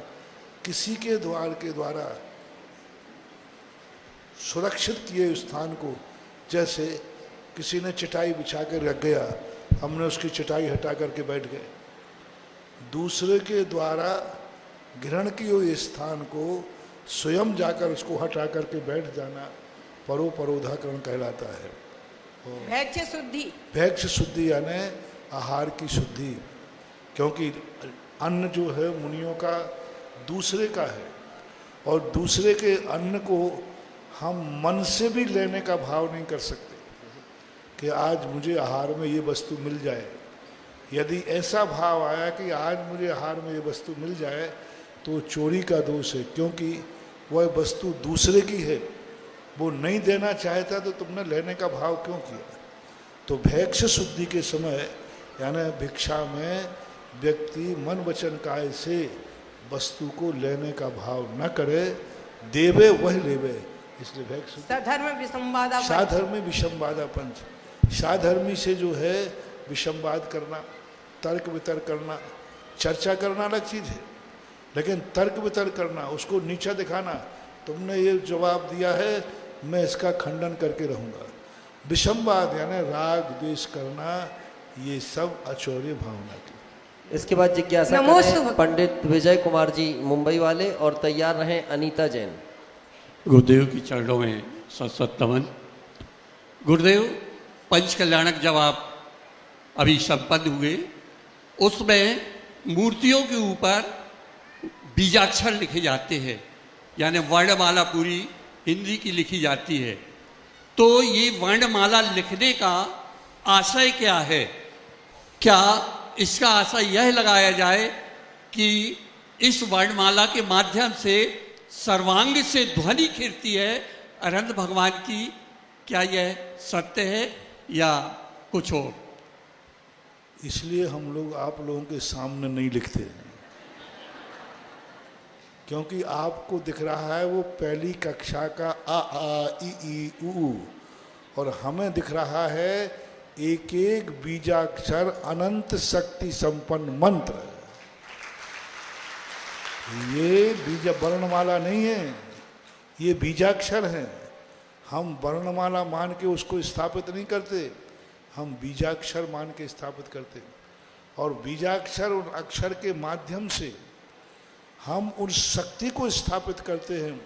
किसी के द्वारा सुरक्षित किए स्थान को, जैसे किसी ने चटाई बिछा कर रख गया, हमने उसकी चटाई हटा करके बैठ गए। दूसरे के द्वारा ग्रहण किए हुए स्थान को स्वयं जाकर उसको हटा करके बैठ जाना परोपरोधाकरण कहलाता है। भैक्ष्य शुद्धि, भैक्ष्य शुद्धि यानी आहार की शुद्धि, क्योंकि अन्न जो है मुनियों का दूसरे का है और दूसरे के अन्न को हम मन से भी लेने का भाव नहीं कर सकते कि आज मुझे आहार में ये वस्तु मिल जाए। यदि ऐसा भाव आया कि आज मुझे आहार में ये वस्तु मिल जाए तो चोरी का दोष है, क्योंकि वह वस्तु दूसरे की है, वो नहीं देना चाहता तो तुमने लेने का भाव क्यों किया। तो भैक्ष्य शुद्धि के समय यानी भिक्षा में व्यक्ति मन वचन काय से वस्तु को लेने का भाव न करे, देवे वह लेवे, इसलिए भैक्ष्य। साधर्मी विषमवादा पंच, साधर्मी से जो है विषमवाद करना, तर्क वितर्क करना, चर्चा करना अलग चीज़ है, लेकिन तर्क वितर्क करना, उसको नीचा दिखाना, तुमने ये जवाब दिया है मैं इसका खंडन करके रहूँगा। विषमवाद यानी राग द्वेष करना, ये सब अचौर्य भावना की। इसके बाद जिज्ञासा करें पंडित विजय कुमार जी मुंबई वाले और तैयार रहें अनीता जैन। गुरुदेव के चरणों में सत नमन। गुरुदेव, पंच कल्याणक जब आप अभी संपन्न हुए, उसमें मूर्तियों के ऊपर बीजाक्षर लिखे जाते हैं, यानी वर्णमाला पूरी हिंदी की लिखी जाती है। तो ये वर्णमाला लिखने का आशय क्या है? क्या इसका आशय यह लगाया जाए कि इस वर्णमाला के माध्यम से सर्वांग से ध्वनि खिरती है अनंत भगवान की? क्या यह सत्य है या कुछ और? इसलिए हम लोग आप लोगों के सामने नहीं लिखते हैं, क्योंकि आपको दिख रहा है वो पहली कक्षा का आ ई ई उ, और हमें दिख रहा है एक एक बीजाक्षर अनंत शक्ति संपन्न मंत्र। ये बीज वर्णमाला नहीं है, ये बीजाक्षर है। हम वर्णमाला मान के उसको स्थापित नहीं करते, हम बीजाक्षर मान के स्थापित करते। और बीजाक्षर और अक्षर के माध्यम से हम उस शक्ति को स्थापित करते हैं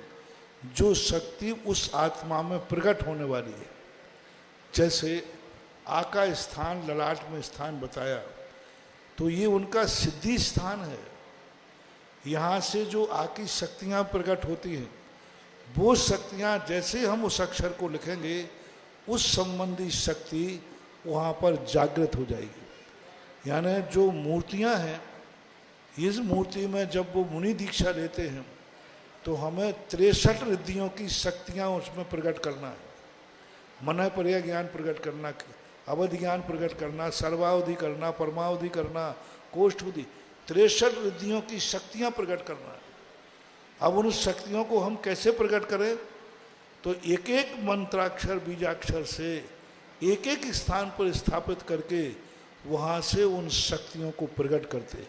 जो शक्ति उस आत्मा में प्रकट होने वाली है। जैसे आ का स्थान ललाट में स्थान बताया, तो ये उनका सिद्धि स्थान है। यहाँ से जो आ की शक्तियाँ प्रकट होती हैं, वो शक्तियाँ जैसे हम उस अक्षर को लिखेंगे, उस संबंधी शक्ति वहाँ पर जागृत हो जाएगी। यानी जो मूर्तियाँ हैं, इस मूर्ति में जब वो मुनि दीक्षा लेते हैं तो हमें 63 रिद्धियों की शक्तियाँ उसमें प्रकट करना है। मन पर्याय ज्ञान प्रकट करना, अवधि ज्ञान प्रकट करना, सर्वावधि करना, परमावधि करना, कोष्ठवधि, 63 रिद्धियों की शक्तियाँ प्रकट करना है। अब उन शक्तियों को हम कैसे प्रकट करें? तो एक एक मंत्राक्षर बीजाक्षर से एक एक स्थान पर स्थापित करके वहाँ से उन शक्तियों को प्रकट करते हैं।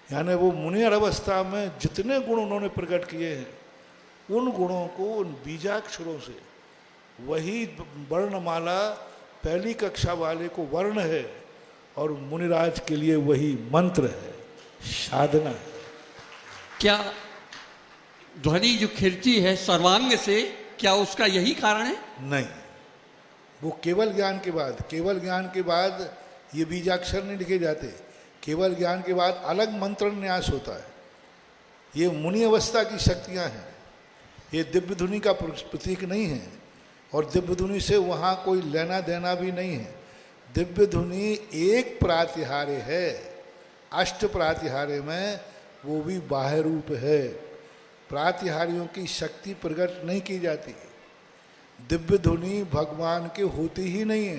यानी वो मुनि अवस्था में जितने गुण उन्होंने प्रकट किए हैं, उन गुणों को उन बीजाक्षरों से, वही वर्णमाला पहली कक्षा वाले को वर्ण है और मुनिराज के लिए वही मंत्र है, साधना है। क्या ध्वनि जो खिरती है सर्वांग से, क्या उसका यही कारण है? नहीं, वो केवल ज्ञान के बाद ये बीजाक्षर नहीं लिखे जाते। केवल ज्ञान के बाद अलग मंत्र न्यास होता है। ये मुनि अवस्था की शक्तियाँ हैं, ये दिव्य धुनि का प्रतीक नहीं है, और दिव्य धुनि से वहाँ कोई लेना देना भी नहीं है। दिव्य धुनि एक प्रातिहार्य है, अष्ट प्रातिहार्य में वो भी बाह्य रूप है। प्रातिहार्यों की शक्ति प्रकट नहीं की जाती। दिव्य धुनि भगवान के होती ही नहीं है,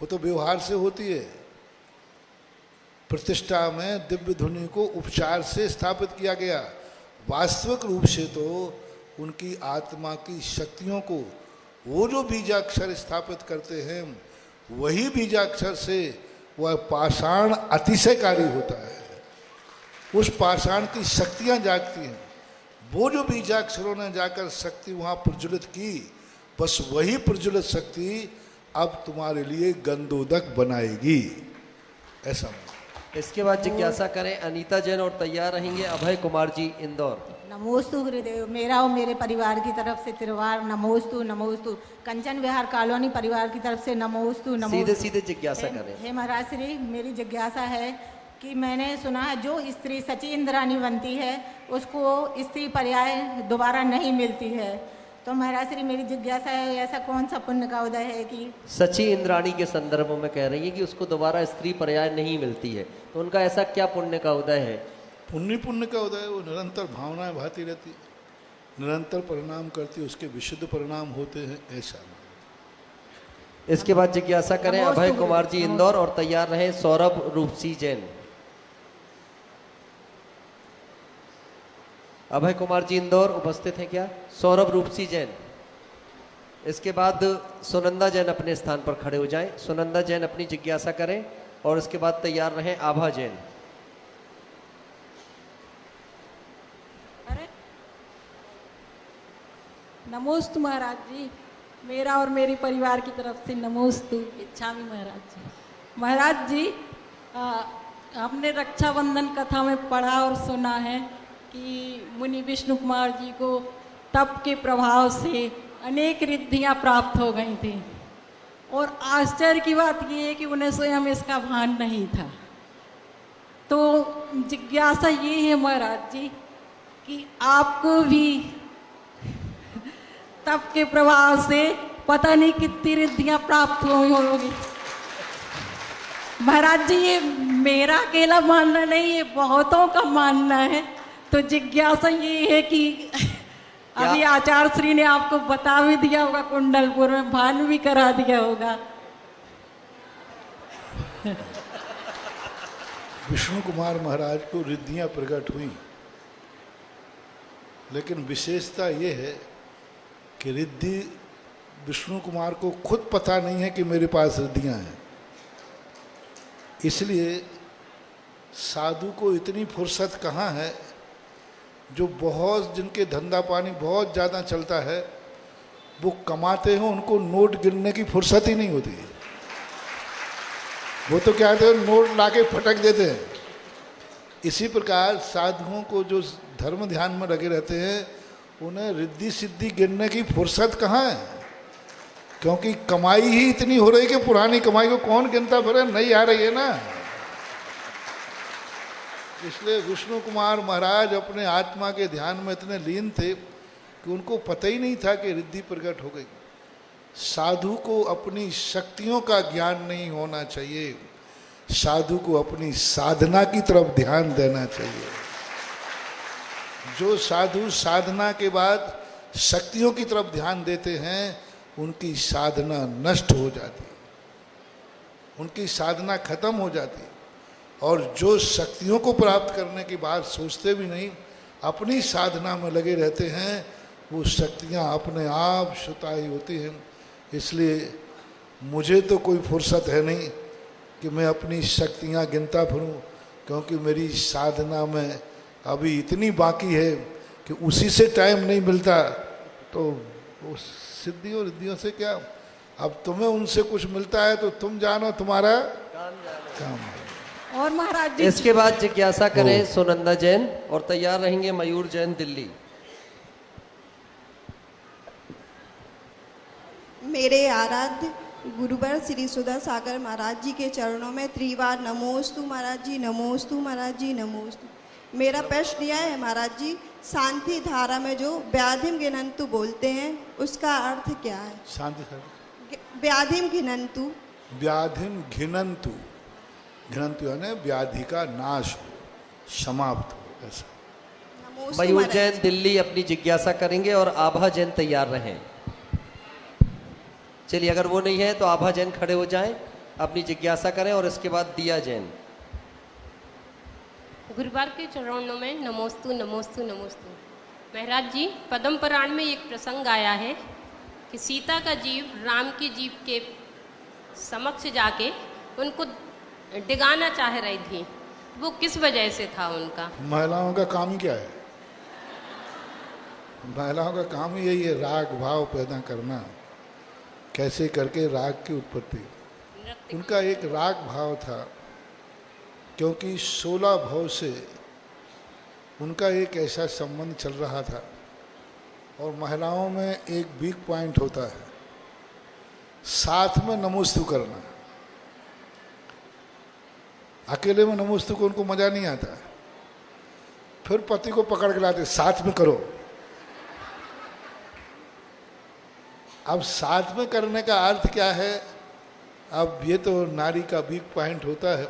वो तो व्यवहार से होती है। प्रतिष्ठा में दिव्य धुनि को उपचार से स्थापित किया गया। वास्तविक रूप से तो उनकी आत्मा की शक्तियों को वो जो बीजाक्षर स्थापित करते हैं, वही बीजाक्षर से वह पाषाण अतिशयकारी होता है। उस पाषाण की शक्तियाँ जागती हैं। वो जो बीजाक्षरों ने जाकर शक्ति वहाँ प्रज्वलित की, बस वही प्रज्वलित शक्ति अब तुम्हारे लिए गंधोदक बनाएगी, ऐसा। इसके बाद जिज्ञासा करें अनीता जैन और तैयार रहेंगे अभय कुमार जी इंदौर। नमोस्तु गुरुदेव, मेरा और मेरे परिवार की तरफ से त्रिवार नमोस्तु नमोस्तु। कंचन विहार कॉलोनी परिवार की तरफ से नमोस्तु नमोस्तु। सीधे सीधे जिज्ञासा करें। हे महाराज श्री, मेरी जिज्ञासा है कि मैंने सुना है जो स्त्री सची इंद्राणी बनती है उसको स्त्री पर्याय दोबारा नहीं मिलती है। तो महाराज श्री, मेरी जिज्ञासा है ऐसा कौन सा पुण्य का उदय है कि सची इंद्राणी के संदर्भ में कह रही है कि उसको दोबारा स्त्री पर्याय नहीं मिलती है, तो उनका ऐसा क्या पुण्य का उदय है? पुण्य का उदय, वो निरंतर भावनाएं भाती रहती, निरंतर परिणाम करती, उसके विशुद्ध परिणाम होते हैं, ऐसा। इसके बाद जिज्ञासा करें अभय कुमार जी इंदौर और तैयार रहे सौरभ रूपसी जैन। अभय कुमार जी इंदौर उपस्थित हैं क्या? सौरभ रूपसी जैन। इसके बाद सुनंदा जैन अपने स्थान पर खड़े हो जाएं। सुनंदा जैन अपनी जिज्ञासा करें और इसके बाद तैयार रहें आभा जैन। नमोस्तु महाराज जी, मेरा और मेरे परिवार की तरफ से नमोस्तु इच्छामि महाराज जी। महाराज जी, हमने रक्षाबंधन कथा में पढ़ा और सुना है कि मुनि विष्णु कुमार जी को तप के प्रभाव से अनेक रिद्धियाँ प्राप्त हो गई थी और आश्चर्य की बात ये है कि उन्हें स्वयं इसका भान नहीं था। तो जिज्ञासा ये है महाराज जी कि आपको भी तप के प्रभाव से पता नहीं कितनी रिद्धियाँ प्राप्त हुई होगी। महाराज जी ये मेरा अकेला मानना नहीं, ये बहुतों का मानना है। तो जिज्ञासा ये है कि अभी आचार्य श्री ने आपको बता भी दिया होगा, कुंडलपुर में भान भी करा दिया होगा। विष्णु कुमार महाराज को रिद्धियां प्रकट हुई, लेकिन विशेषता ये है कि रिद्धि विष्णु कुमार को खुद पता नहीं है कि मेरे पास रिद्धियां हैं। इसलिए साधु को इतनी फुर्सत कहाँ है, जो बहुत जिनके धंधा पानी बहुत ज़्यादा चलता है, वो कमाते हैं, उनको नोट गिनने की फुर्सत ही नहीं होती है। वो तो क्या कहते हैं, नोट लाके फटक देते हैं। इसी प्रकार साधुओं को जो धर्म ध्यान में लगे रहते हैं, उन्हें रिद्धि सिद्धि गिनने की फुर्सत कहाँ है, क्योंकि कमाई ही इतनी हो रही कि पुरानी कमाई को कौन गिनता फिरे, नहीं आ रही है ना। इसलिए विष्णु कुमार महाराज अपने आत्मा के ध्यान में इतने लीन थे कि उनको पता ही नहीं था कि रिद्धि प्रकट हो गई। साधु को अपनी शक्तियों का ज्ञान नहीं होना चाहिए, साधु को अपनी साधना की तरफ ध्यान देना चाहिए। जो साधु साधना के बाद शक्तियों की तरफ ध्यान देते हैं, उनकी साधना नष्ट हो जाती है, उनकी साधना खत्म हो जाती है। और जो शक्तियों को प्राप्त करने की बात सोचते भी नहीं, अपनी साधना में लगे रहते हैं, वो शक्तियाँ अपने आप शुताई होती हैं। इसलिए मुझे तो कोई फुर्सत है नहीं कि मैं अपनी शक्तियाँ गिनता फिरूं, क्योंकि मेरी साधना में अभी इतनी बाकी है कि उसी से टाइम नहीं मिलता। तो उस सिद्धि और रिद्धियों से क्या, अब तुम्हें उनसे कुछ मिलता है तो तुम जानो, तुम्हारा काम है। और महाराज जी इसके बाद जिज्ञासा करें सुनंदा जैन, और तैयार रहेंगे मयूर जैन दिल्ली। मेरे आराध्य गुरुवर श्री सुधा सागर महाराज जी के चरणों में त्रिवार नमोस्तु महाराज जी, नमोस्तु महाराज जी, नमोस्तु। मेरा प्रश्न यह है महाराज जी, शांति धारा में जो व्याधिम घिनंतु बोलते हैं, उसका अर्थ क्या है? शांति धारा, व्याधिम घिनंतु। व्याधिम घिनंतु, घिनंतु यानी व्याधि का नाश हो, समाप्त हो, ऐसा। मयूर जैन दिल्ली अपनी जिज्ञासा करेंगे और आभा जैन तैयार रहें। चलिए, अगर वो नहीं है तो आभा जैन खड़े हो जाएं, अपनी जिज्ञासा करें, और इसके बाद दिया जैन। गुरुवार के चरणों में नमोस्तु नमोस्तु नमोस्तु। महाराज जी, पद्म पुराण में एक प्रसंग आया है कि सीता का जीव राम की जीव के समक्ष जाके उनको डिगाना चाह रही थी, वो किस वजह से था उनका? महिलाओं का काम ही क्या है? महिलाओं का काम ही यही है, राग भाव पैदा करना। कैसे करके राग की उत्पत्ति, उनका एक राग भाव था, क्योंकि 16 भाव से उनका एक ऐसा संबंध चल रहा था। और महिलाओं में एक वीक पॉइंट होता है, साथ में नमोस्तु करना। अकेले में नमोस्तु को उनको मजा नहीं आता, फिर पति को पकड़ के लाते, साथ में करो। अब साथ में करने का अर्थ क्या है? अब ये तो नारी का वीक पॉइंट होता है,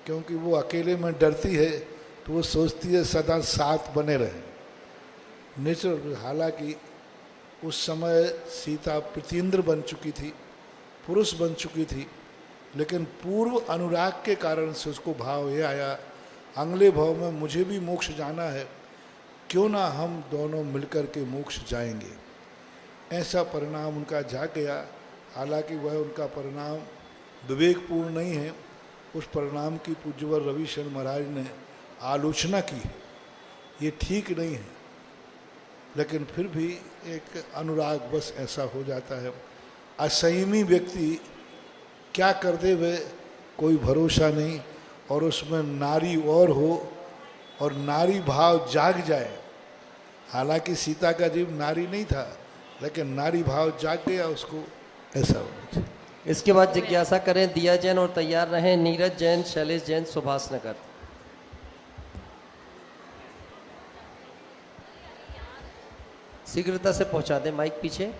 क्योंकि वो अकेले में डरती है, तो वो सोचती है सदा साथ बने रहे। नेचुरल। हालांकि उस समय सीता प्रतीन्द्र बन चुकी थी, पुरुष बन चुकी थी, लेकिन पूर्व अनुराग के कारण से उसको भाव ये आया, अगले भाव में मुझे भी मोक्ष जाना है, क्यों ना हम दोनों मिलकर के मोक्ष जाएंगे। ऐसा परिणाम उनका जाग गया। हालांकि वह उनका परिणाम विवेकपूर्ण नहीं है, उस परिणाम की पूज्यवर रविशंकर महाराज ने आलोचना की है, ये ठीक नहीं है। लेकिन फिर भी एक अनुराग बस ऐसा हो जाता है। असंयमी व्यक्ति क्या कर दे वे कोई भरोसा नहीं, और उसमें नारी और हो और नारी भाव जाग जाए, हालांकि सीता का जीव नारी नहीं था, लेकिन नारी भाव जाग गया उसको, ऐसा हो। इसके बाद जिज्ञासा करें दिया जैन और तैयार रहें नीरज जैन, शैलेश जैन, सुभाष नगर। शीघ्रता से पहुंचा दें, माइक पीछे।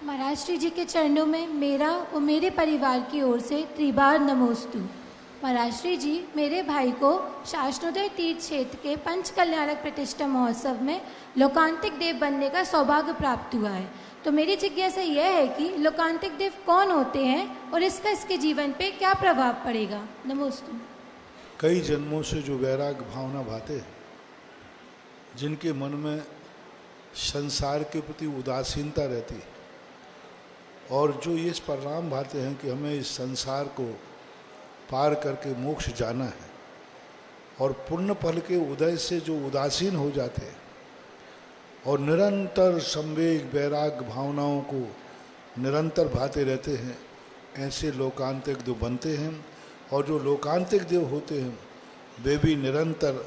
महाराज श्री जी के चरणों में मेरा और मेरे परिवार की ओर से त्रिबार नमोस्तु। महाराज श्री जी, मेरे भाई को शासनोदय तीर्थ क्षेत्र के पंच कल्याणक प्रतिष्ठा महोत्सव में लोकांतिक देव बनने का सौभाग्य प्राप्त हुआ है। तो मेरी जिज्ञासा यह है कि लोकांतिक देव कौन होते हैं और इसका इसके जीवन पे क्या प्रभाव पड़ेगा? नमोस्तु। कई जन्मों से जो वैराग्य भावना भाते हैं, जिनके मन में संसार के प्रति उदासीनता रहती है, और जो ये इस परिणाम भाते हैं कि हमें इस संसार को पार करके मोक्ष जाना है, और पुण्य फल के उदय से जो उदासीन हो जाते हैं और निरंतर संवेग वैराग्य भावनाओं को निरंतर भाते रहते हैं, ऐसे लोकांतिक देव बनते हैं। और जो लोकांतिक देव होते हैं वे भी निरंतर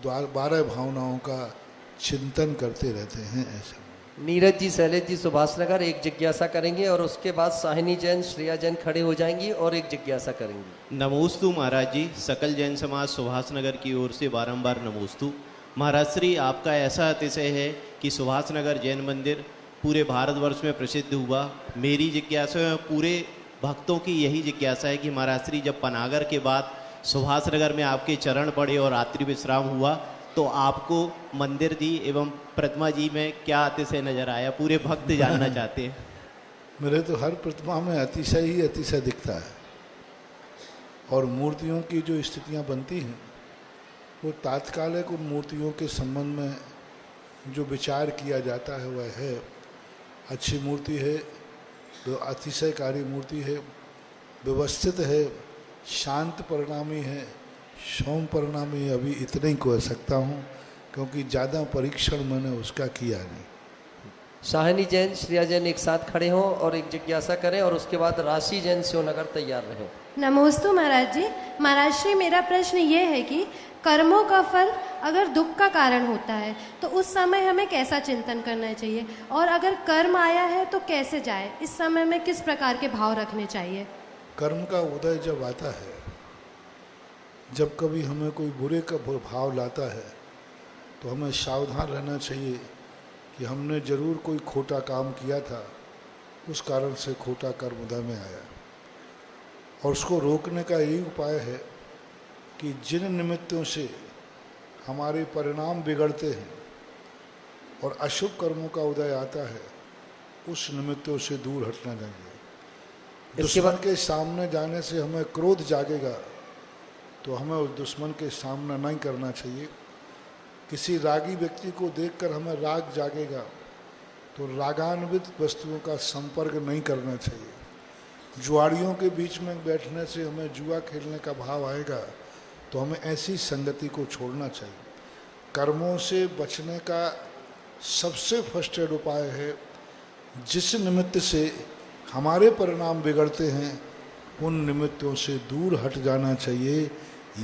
12 भावनाओं का चिंतन करते रहते हैं। ऐसे नीरज जी, शैलेश जी, सुभाष नगर एक जिज्ञासा करेंगे और उसके बाद साहिनी जैन, श्रेया जैन खड़े हो जाएंगी और एक जिज्ञासा करेंगी। नमोस्तु महाराज जी, सकल जैन समाज सुभाष नगर की ओर से बारंबार नमोस्तु। महाराज श्री, आपका ऐसा अतिशय है कि सुभाष नगर जैन मंदिर पूरे भारतवर्ष में प्रसिद्ध हुआ। मेरी जिज्ञासा है, पूरे भक्तों की यही जिज्ञासा है कि महाराज श्री जब पनागर के बाद सुभाष नगर में आपके चरण पड़े और रात्रि विश्राम हुआ तो आपको मंदिर जी एवं प्रतिमा जी में क्या अतिशय नजर आया? पूरे भक्त जानना चाहते हैं। मेरे तो हर प्रतिमा में अतिशय ही अतिशय दिखता है, और मूर्तियों की जो स्थितियां बनती हैं वो तात्कालिक उन मूर्तियों के संबंध में जो विचार किया जाता है वह है अच्छी मूर्ति है, तो अतिशयकारी मूर्ति है, व्यवस्थित है, शांत परिणामी है, सौम परिणामी। अभी इतने ही कह सकता हूँ क्योंकि ज़्यादा परीक्षण मैंने उसका किया नहीं। साहिनी जैन, श्रेया जैन एक साथ खड़े हों और एक जिज्ञासा करें और उसके बाद राशि जैन, शिवनगर तैयार रहें। नमोस्तु महाराज जी। महाराज श्री, मेरा प्रश्न ये है कि कर्मों का फल अगर दुख का कारण होता है तो उस समय हमें कैसा चिंतन करना चाहिए, और अगर कर्म आया है तो कैसे जाए, इस समय में किस प्रकार के भाव रखने चाहिए? कर्म का उदय जब आता है, जब कभी हमें कोई बुरे का भाव लाता है तो हमें सावधान रहना चाहिए कि हमने जरूर कोई खोटा काम किया था, उस कारण से खोटा कर्म उदय में आया, और उसको रोकने का यही उपाय है कि जिन निमित्तों से हमारे परिणाम बिगड़ते हैं और अशुभ कर्मों का उदय आता है, उस निमित्तों से दूर हटना चाहिए। दुश्मन के सामने जाने से हमें क्रोध जागेगा तो हमें उस दुश्मन के सामना नहीं करना चाहिए। किसी रागी व्यक्ति को देखकर हमें राग जागेगा तो रागान्वित वस्तुओं का संपर्क नहीं करना चाहिए। जुआड़ियों के बीच में बैठने से हमें जुआ खेलने का भाव आएगा तो हमें ऐसी संगति को छोड़ना चाहिए। कर्मों से बचने का सबसे फर्स्ट एड उपाय है, जिस निमित्त से हमारे परिणाम बिगड़ते हैं उन निमित्तों से दूर हट जाना चाहिए।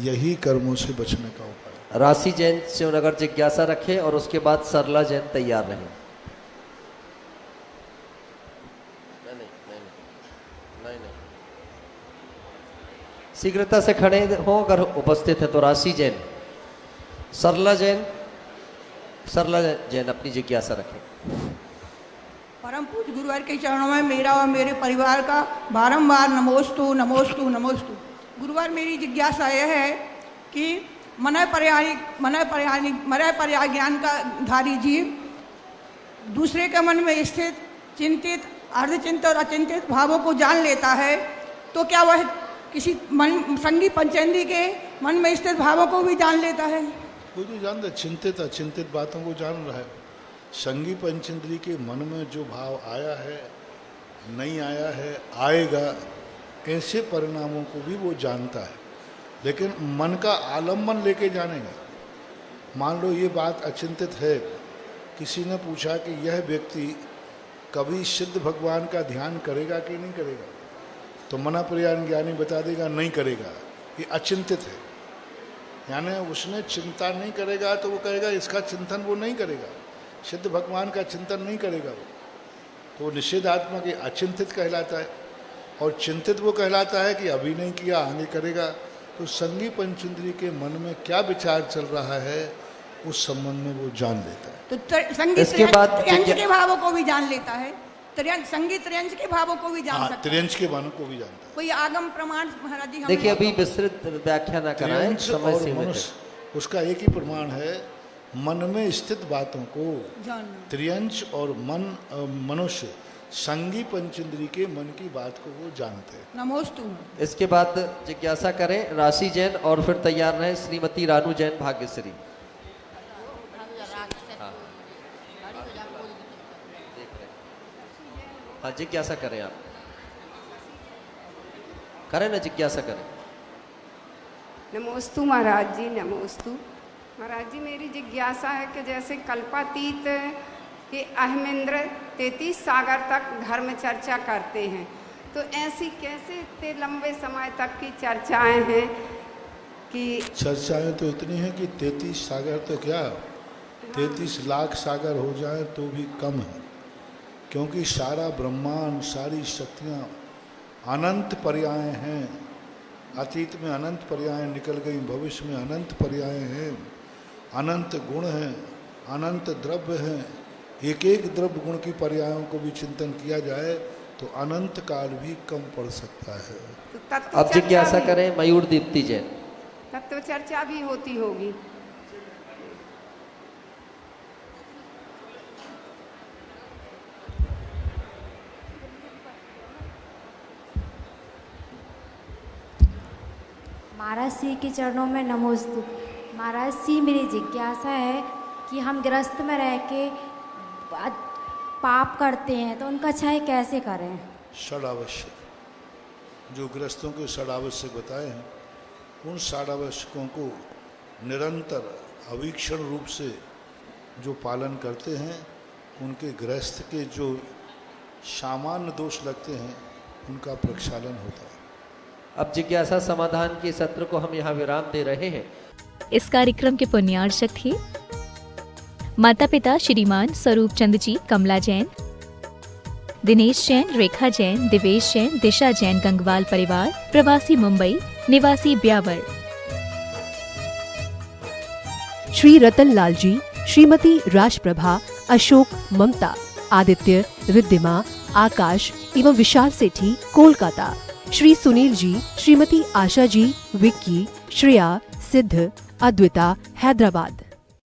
यही कर्मों से बचने का उपाय। राशि जैन, शिवनगर जिज्ञासा रखें और उसके बाद सरला जैन तैयार रहें। शीघ्रता से खड़े हो अगर उपस्थित है तो। राशि जैन, सरला जैन, सरला जैन अपनी जिज्ञासा रखें। परम पूज्य गुरुवार के चरणों में मेरा और मेरे परिवार का बारंबार नमोस्तु नमोस्तु नमोस्तु। गुरुवार, मेरी जिज्ञासा यह है कि मनय पर्याय ज्ञान का धारी जीव दूसरे के मन में स्थित चिंतित, अर्धचिंतित और अचिंतित भावों को जान लेता है, तो क्या वह किसी संगी पंचेंद्री के मन में स्थित भावों को भी जान लेता है? कोई तो जानता, चिंतित अचिंतित बातों को जान रहा है। संगी पंचेंद्री के मन में जो भाव आया है, नहीं आया है, आएगा, ऐसे परिणामों को भी वो जानता है, लेकिन मन का आलम्बन लेके जानेगा। मान लो ये बात अचिंतित है, किसी ने पूछा कि यह व्यक्ति कभी सिद्ध भगवान का ध्यान करेगा कि नहीं करेगा, तो मना प्रयाण ज्ञानी बता देगा नहीं करेगा, ये अचिंतित है। यानी उसने चिंता नहीं करेगा तो वो कहेगा इसका चिंतन वो नहीं करेगा, सिद्ध भगवान का चिंतन नहीं करेगा वो, तो निषेधात्मा की अचिंतित कहलाता है। और चिंतित वो कहलाता है कि अभी नहीं किया आगे करेगा। तो संगी पंचेंद्रिय के मन में क्या विचार चल रहा है उस संबंध में वो जान लेता है। तो संगी त्र्यंश के भावों को भी जान लेता है, संगी त्र्यंश के भावों को भी जान सकता है, त्र्यंश के भावों को भी जानता है। कोई आगम प्रमाण महाराज जी देखिए अभी विस्तृत व्याख्या ना कराएं, समय सीमित है। उसका एक ही प्रमाण है, मन में स्थित बातों को त्रियंश और मनुष्य संगी पंचेंद्रिय के मन की बात को वो जानते हैं। नमोस्तु। इसके बाद जिज्ञासा करें राशि जैन और फिर तैयार रहे श्रीमती रानू जैन भाग्यश्री। हाँ जिज्ञासा करें, आप करें ना, जिज्ञासा करें। नमोस्तु महाराज जी, नमोस्तु महाराज जी। मेरी जिज्ञासा है कि जैसे कल्पातीत के अहमेंद्र 33 सागर तक धर्म चर्चा करते हैं, तो ऐसी कैसे इतने लंबे समय तक की चर्चाएं हैं कि चर्चाएं तो इतनी हैं कि 33 सागर तो क्या 33 लाख सागर हो जाए तो भी कम है, क्योंकि सारा ब्रह्मांड सारी शक्तियाँ अनंत पर्याय हैं। अतीत में अनंत पर्याय निकल गई, भविष्य में अनंत पर्याय हैं, अनंत गुण हैं, अनंत द्रव्य हैं। एक एक द्रव्य गुण की पर्यायों को भी चिंतन किया जाए तो अनंत काल भी कम पड़ सकता है। अब जिज्ञासा करें मयूर दीप्ति जैन। तत्व चर्चा भी होती होगी। महाराज श्री के चरणों में नमोस्तु। महाराज श्री मेरी जिज्ञासा है कि हम गृहस्थ में रह के पाप करते हैं तो उनका क्षय कैसे करें? षडावश्यक, जो गृहस्थों के षडावश्यक बताए हैं, उन षडावश्यकों को निरंतर अवीक्षण रूप से जो पालन करते हैं, उनके गृहस्थ के जो सामान्य दोष लगते हैं उनका प्रक्षालन होता है। अब जिज्ञासा समाधान के सत्र को हम यहाँ विराम दे रहे हैं। इस कार्यक्रम के पुण्यार्चक थे माता पिता श्रीमान स्वरूप चंद जी, कमला जैन, दिनेश जैन, रेखा जैन, दिवेश जैन, दिशा जैन, गंगवाल परिवार, प्रवासी मुंबई, निवासी ब्यावर। श्री रतन लाल जी, श्रीमती राजप्रभा, अशोक, ममता, आदित्य, रिद्धिमा, आकाश एवं विशाल सेठी, कोलकाता। श्री सुनील जी, श्रीमती आशा जी, विक्की, श्रेया, सिद्ध, अद्विता, हैदराबाद।